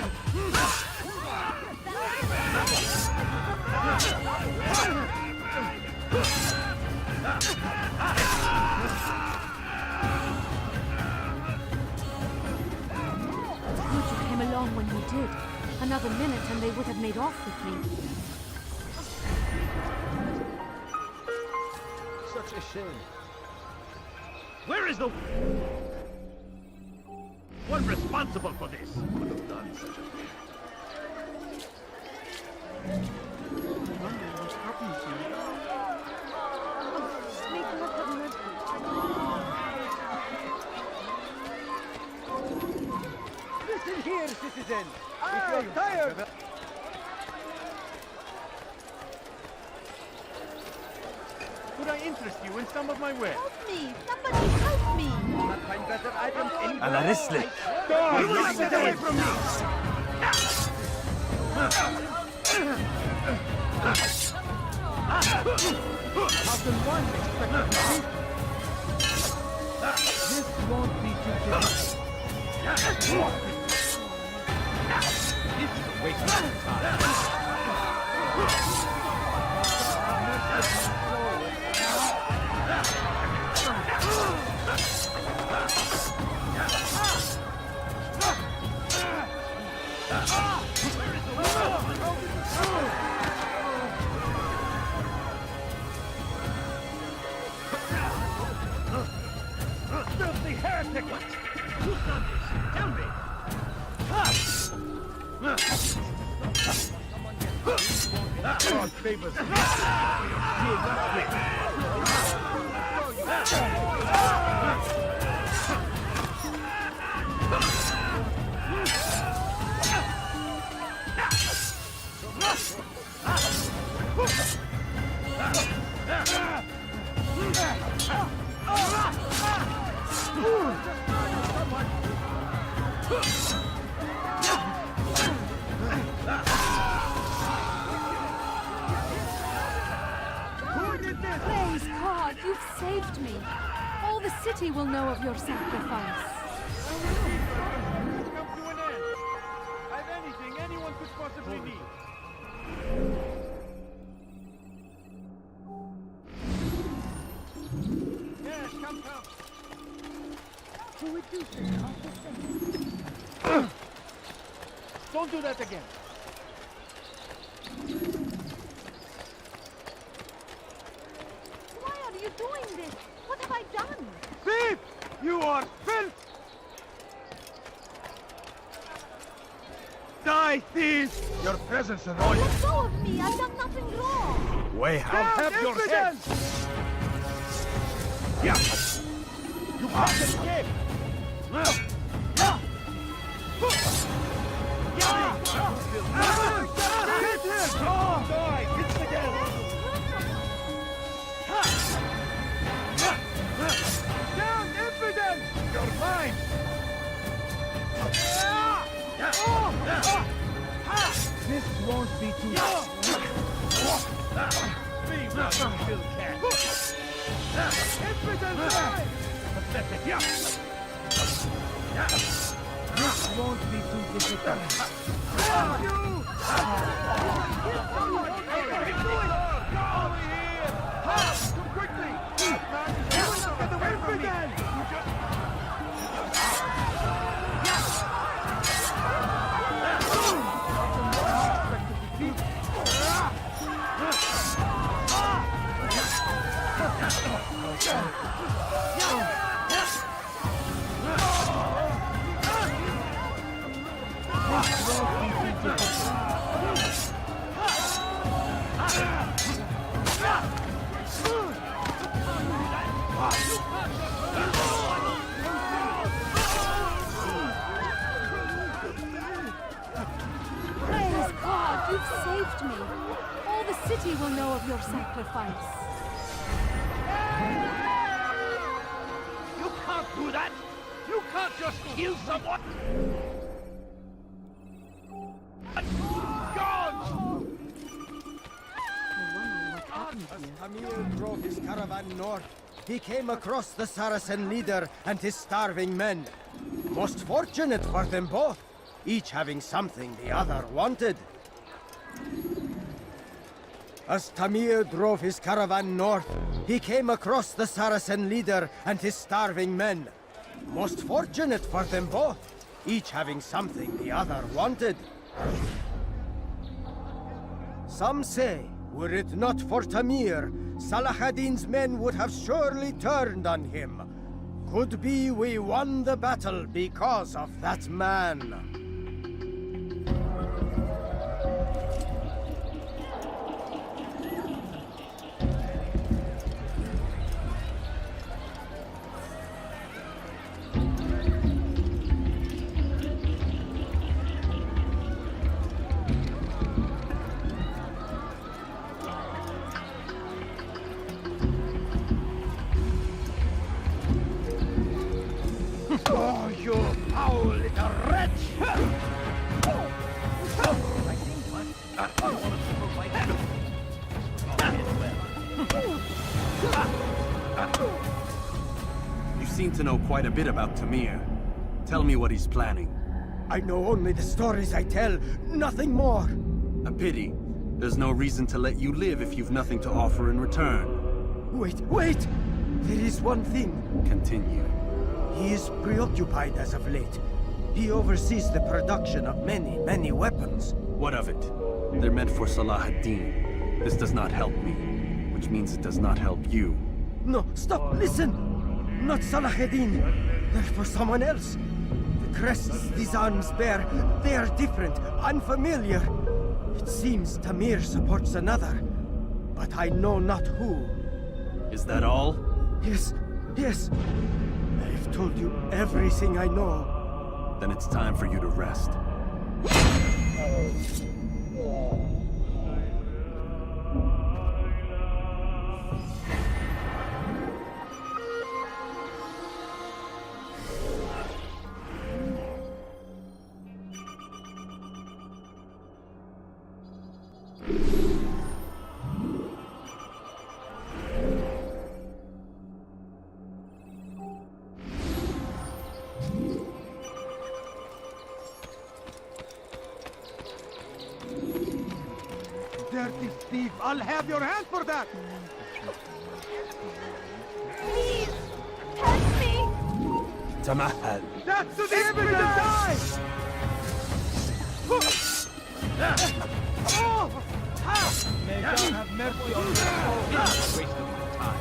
came along when you did. Another minute and they would have made off with me. Such a shame. Where is the one responsible for this? Would have done such a thing. I wonder what happened to you. Snake must have murdered you. Listen here, citizen. If you're tired... Could I interest you in some of my wares? Help me! Somebody help me! Not find better items anywhere. Alarisli. Get away from me! How can one expect to beat? This won't be too difficult. This is a waste of time. Filthy heretic! Who's done this? Tell me! God favors me. Praise God, you've saved me. All the city will know of your sacrifice. It's come to an end. I've anything anyone could possibly need. Yes, come. Who would do this of the same? Don't do that again. Why are you doing this? What have I done? Thief! You are filth! Die, thief! Your presence annoys me. Let go of me! I've done nothing wrong! Way out. Have your head! Yeah. You can't escape! Get him! Die! It's the game! Down, impudent! You're mine! This won't be too Be what you still can! Impudent! Pathetic! This won't be too difficult. Praise God, you've saved me. All the city will know of your sacrifice. You can't do that! You can't just kill someone! God! As Tamir drove his caravan north, he came across the Saracen leader and his starving men. Most fortunate for them both. each having something the other wanted. As Tamir drove his caravan north, he came across the Saracen leader and his starving men. Most fortunate for them both, each having something the other wanted. Some say, were it not for Tamir, Salah ad-Din's men would have surely turned on him. Could be we won the battle because of that man. Oh, you foul little wretch! You seem to know quite a bit about Tamir. Tell me what he's planning. I know only the stories I tell, nothing more. A pity. There's no reason to let you live if you've nothing to offer in return. Wait! There is one thing. Continue. He is preoccupied as of late. He oversees the production of many weapons. What of it? They're meant for Salah ad-Din. This does not help me, which means it does not help you. No, stop, listen! Not Salah ad-Din. They're for someone else. The crests these arms bear, they are different, unfamiliar. It seems Tamir supports another, but I know not who. Is that all? Yes. I've told you everything I know. Then it's time for you to rest. Dirty thief! I'll have your hand for that! Please! Help me! Tamahal! That's to the evidence! May God have mercy on your soul! Waste of my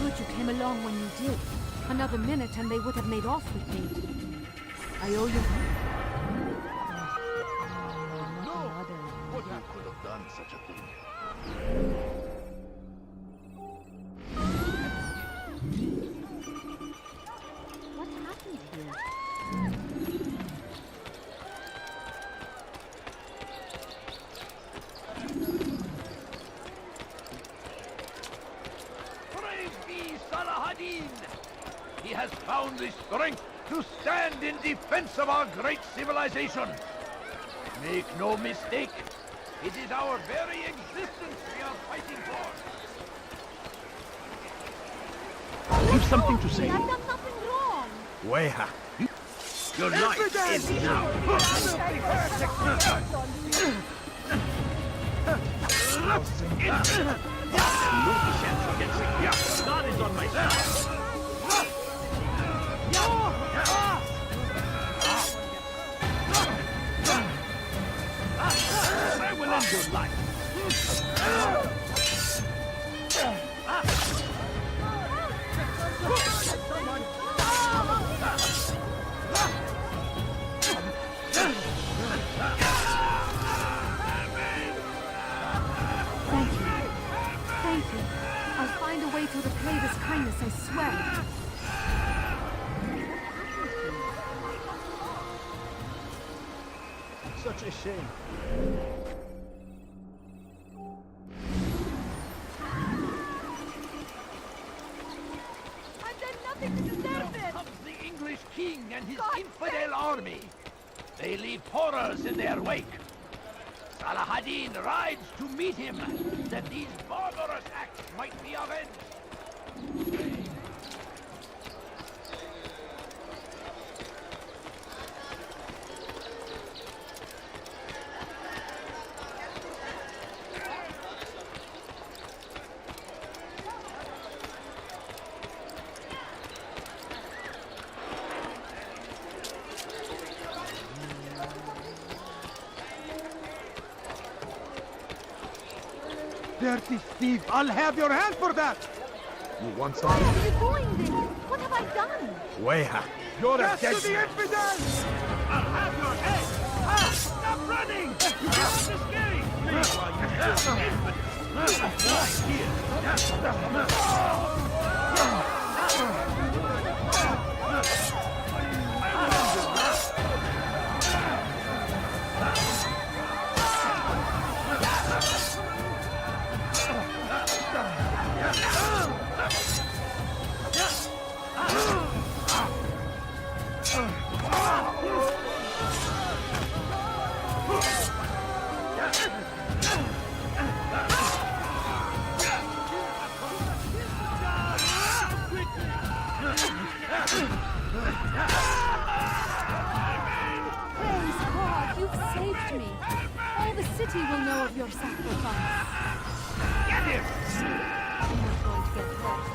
Good you came along when you did. Another minute and they would have made off with me. I owe you. No! What you could have done such a thing? What happened here? Praise be Salah ad-Din! He has found the strength to stand in defense of our great civilization. Make no mistake, it is our very existence we are fighting for. You've something to say. I've done nothing wrong. Weha! Your life is now. God is on my side. I will end your life. Thank you. I'll find a way to repay this kindness, I swear. Such a shame. day. They leave horrors in their wake. Saladin rides to meet him, that these barbarous acts might be avenged. Dirty thief! I'll have your hand for that! You want Why something? are you doing this? What have I done? Weha! You're a dead to the man. infidels! I'll have your head! Ah! Stop running! You can't escape! Please, while you still infidels! Praise God, you've saved me. All the city will know of your sacrifice. Get him! I'm not going to get hurt.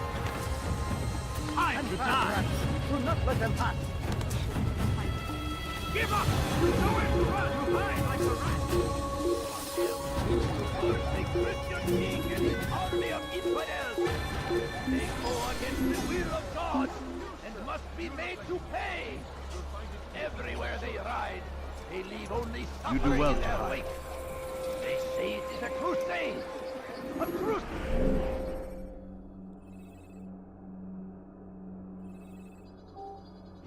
Time to die! Do not let them pass! Give up! Nowhere to run! Behind like the rest! The Christian king and his army of infidels! They go against the will of God and must be made to pay! Everywhere they ride, they leave only suffering well in to their hide. wake. They say it is a crusade! A crusade!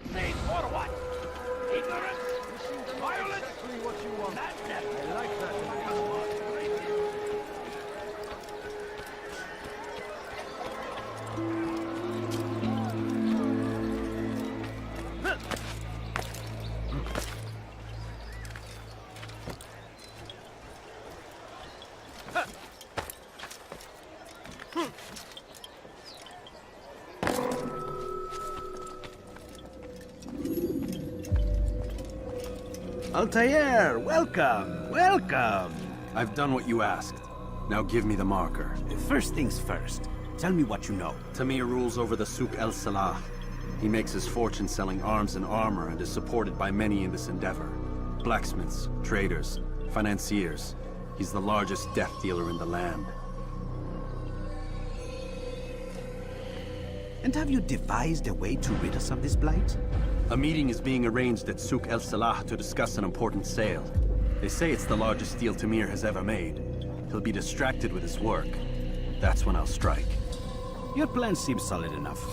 Crusade for what? Ignorance? Violence? What you want? Madness? I like that. Altair, welcome, welcome. I've done what you asked. Now give me the marker. First things first. Tell me what you know. Tamir rules over the Souk El Salah. He makes his fortune selling arms and armor and is supported by many in this endeavor. Blacksmiths, traders, financiers. He's the largest death dealer in the land. And have you devised a way to rid us of this blight? A meeting is being arranged at Souk El Salah to discuss an important sale. They say it's the largest deal Tamir has ever made. He'll be distracted with his work. That's when I'll strike. Your plan seems solid enough.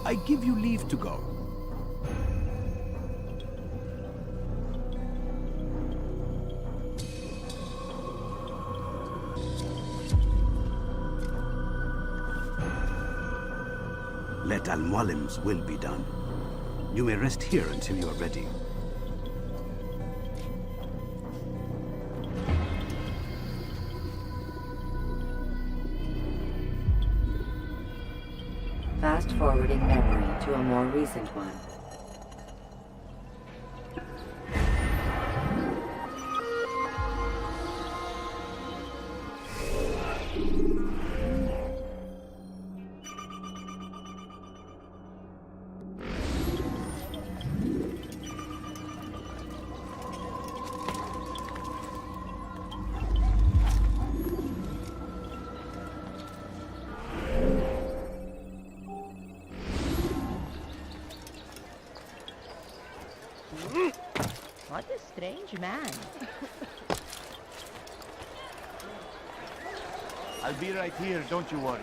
I give you leave to go. Let Al-Mualim's will be done. You may rest here until you are ready. Fast-forwarding memory to a more recent one. What a strange man. I'll be right here, don't you worry.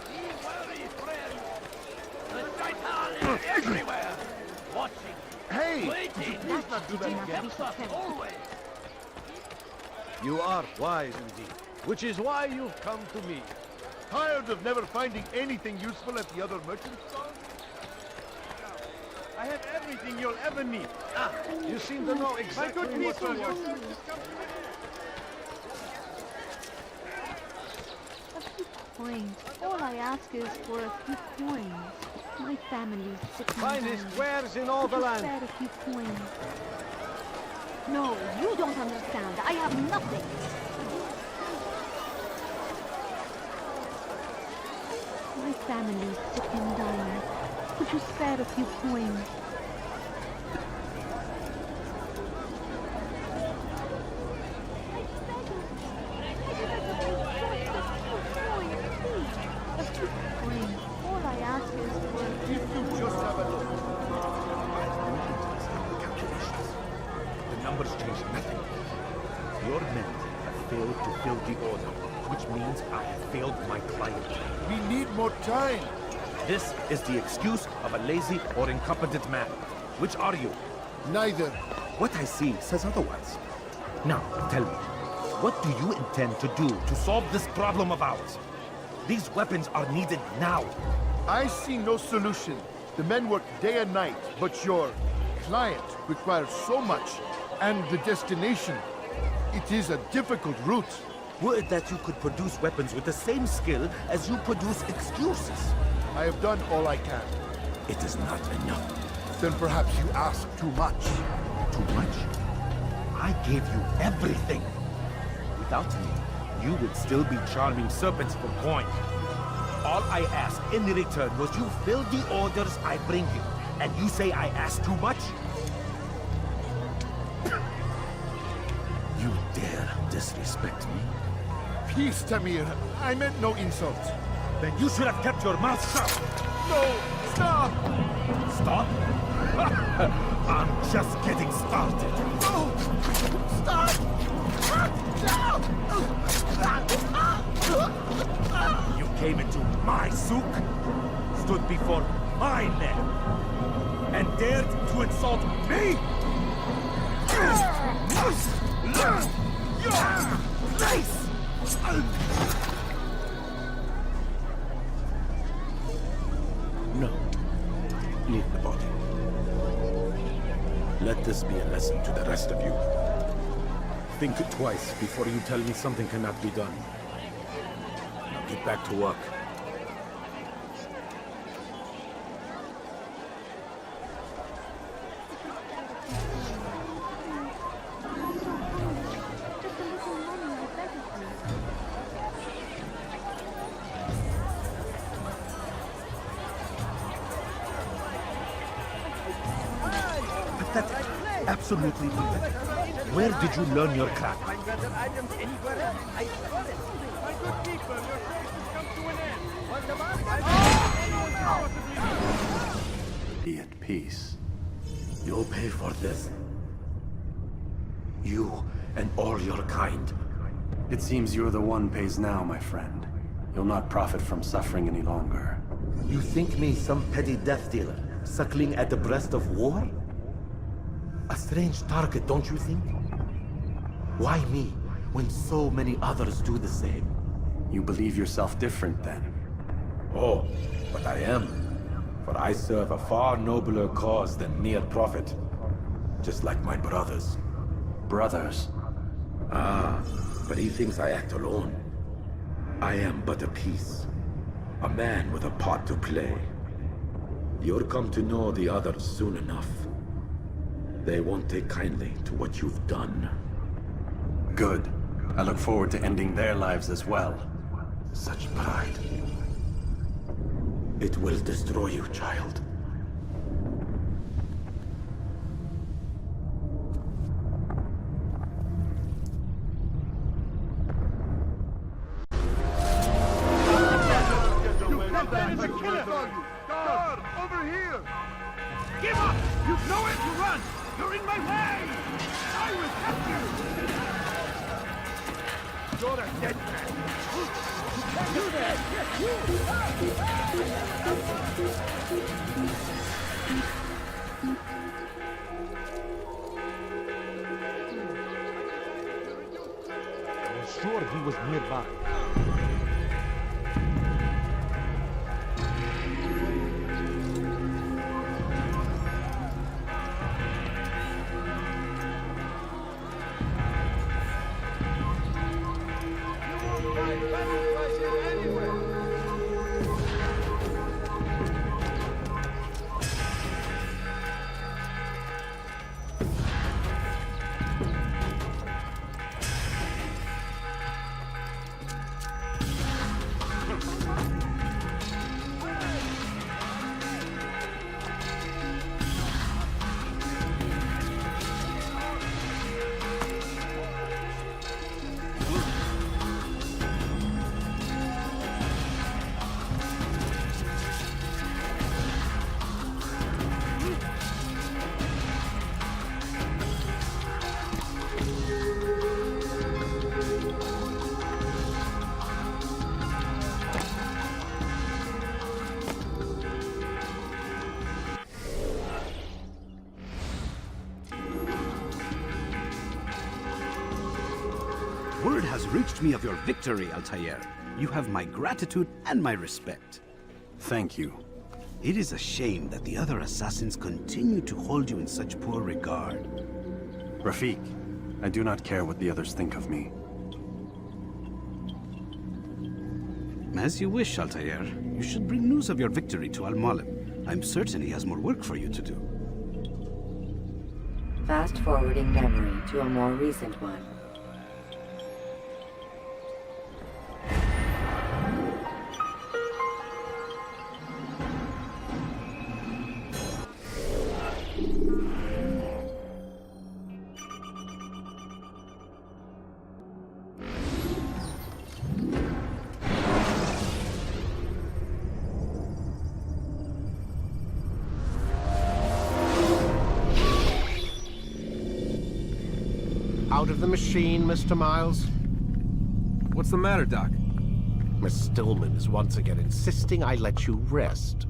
Be wary, friend. The Shaitan is everywhere. Watching. Hey! Waiting. Please not do that again. Helps us always. You are wise indeed, which is why you've come to me. Tired of never finding anything useful at the other merchant stalls? I have everything you'll ever need. You seem to know My exactly good what people, you your want. service has come to A few coins. All I ask is for a few coins. My family's sick and Finest dying. wares in all the Could you land. spare a few coins? No, you don't understand. I have nothing. My family's sick and dying. Could you spare a few coins? A few coins. All I ask is for a few coins. Just have a look. The numbers change nothing. Your men have failed to fill the order, which means I have failed my client. We need more time. This is the excuse of a lazy or incompetent man. Which are you? Neither. What I see says otherwise. Now, tell me, what do you intend to do to solve this problem of ours? These weapons are needed now. I see no solution. The men work day and night, but your client requires so much, and the destination. It is a difficult route. Would that you could produce weapons with the same skill as you produce excuses. I have done all I can. It is not enough. Then perhaps you ask too much. Too much? I gave you everything. Without me, you would still be charming serpents for coin. All I ask in return was you fill the orders I bring you. And you say I ask too much? You dare disrespect me? Peace, Tamir. I meant no insult. Then you should have kept your mouth shut. No! Stop! Stop? I'm just getting started. No! Stop! You came into my souk, stood before my men, and dared to insult me? You must learn your place! No. Leave the body. Let this be a lesson to the rest of you. Think twice before you tell me something cannot be done. Now get back to work. Pathetic. Absolutely pathetic. Where did you learn your craft? My good people, your service has come to an end. Be at peace. You'll pay for this. You and all your kind. It seems you're the one pays now, my friend. You'll not profit from suffering any longer. You think me some petty death dealer, suckling at the breast of war? A strange target, don't you think? Why me, when so many others do the same? You believe yourself different, then? Oh, but I am. For I serve a far nobler cause than mere profit. Just like my brothers. Brothers? Ah, but he thinks I act alone. I am but a piece. A man with a part to play. You'll come to know the others soon enough. They won't take kindly to what you've done. Good. I look forward to ending their lives as well. Such pride. It will destroy you, child. That is a killer! Guard! Over here! Give up! You've nowhere to run! You're in my way! I will catch you! You're a dead man! You can't do that! I'm sure he was nearby. Word has reached me of your victory, Altair. You have my gratitude and my respect. Thank you. It is a shame that the other assassins continue to hold you in such poor regard. Rafik, I do not care what the others think of me. As you wish, Altair. You should bring news of your victory to Al-Mualim. I'm certain he has more work for you to do. Fast-forwarding memory to a more recent one. Out of the machine, Mr. Miles? What's the matter, Doc? Miss Stillman is once again insisting I let you rest.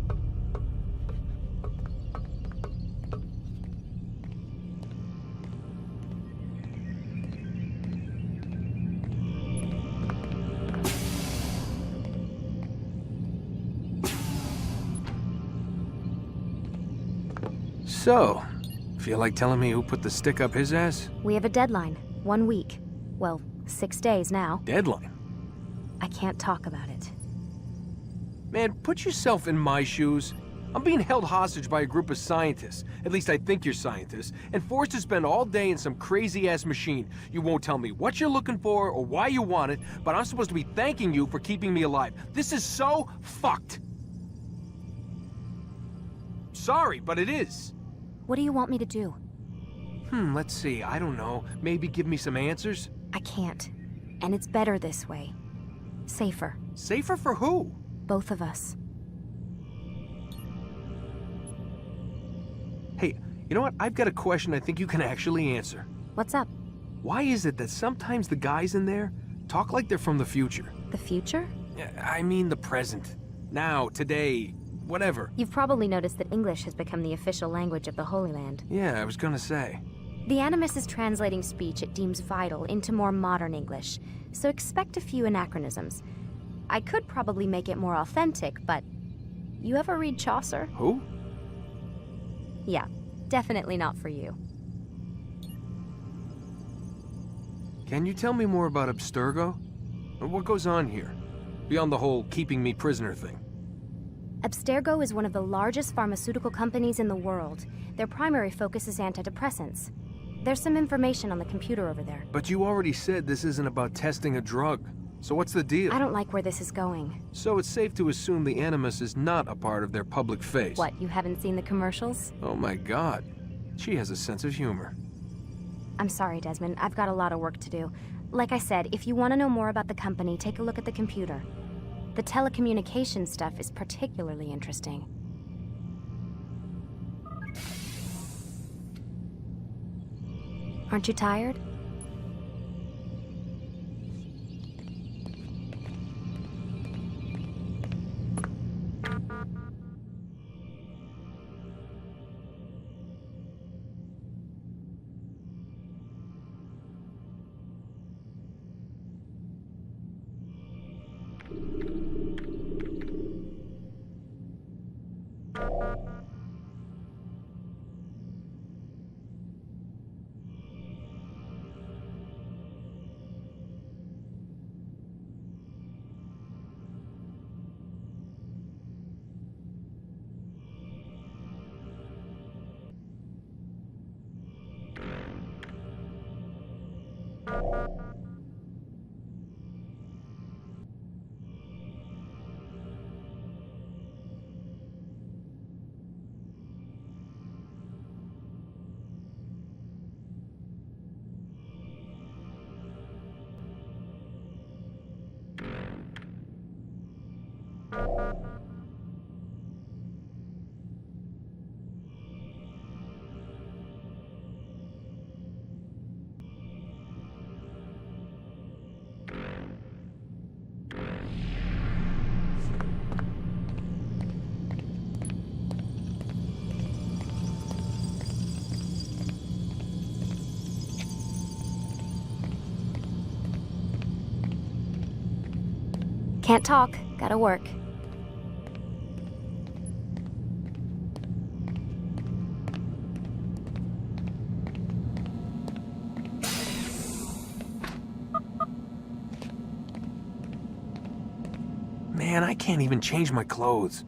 So, feel like telling me who put the stick up his ass? We have a deadline. 1 week. Well, 6 days now. Deadline? I can't talk about it. Man, put yourself in my shoes. I'm being held hostage by a group of scientists. At least I think you're scientists. And forced to spend all day in some crazy-ass machine. You won't tell me what you're looking for or why you want it, but I'm supposed to be thanking you for keeping me alive. This is so fucked. Sorry, but it is. What do you want me to do? Let's see. I don't know. Maybe give me some answers? I can't. And it's better this way. Safer. Safer for who? Both of us. Hey, you know what? I've got a question I think you can actually answer. What's up? Why is it that sometimes the guys in there talk like they're from the future? The future? I mean the present. Now, today, whatever. You've probably noticed that English has become the official language of the Holy Land. Yeah, I was gonna say. The Animus is translating speech it deems vital into more modern English, so expect a few anachronisms. I could probably make it more authentic, but... You ever read Chaucer? Who? Yeah, definitely not for you. Can you tell me more about Abstergo? What goes on here? Beyond the whole keeping me prisoner thing. Abstergo is one of the largest pharmaceutical companies in the world. Their primary focus is antidepressants. There's some information on the computer over there. But you already said this isn't about testing a drug. So what's the deal? I don't like where this is going. So it's safe to assume the Animus is not a part of their public face. What, you haven't seen the commercials? Oh my god. She has a sense of humor. I'm sorry, Desmond. I've got a lot of work to do. Like I said, if you want to know more about the company, take a look at the computer. The telecommunications stuff is particularly interesting. Aren't you tired? Can't talk. Gotta work. Man, I can't even change my clothes.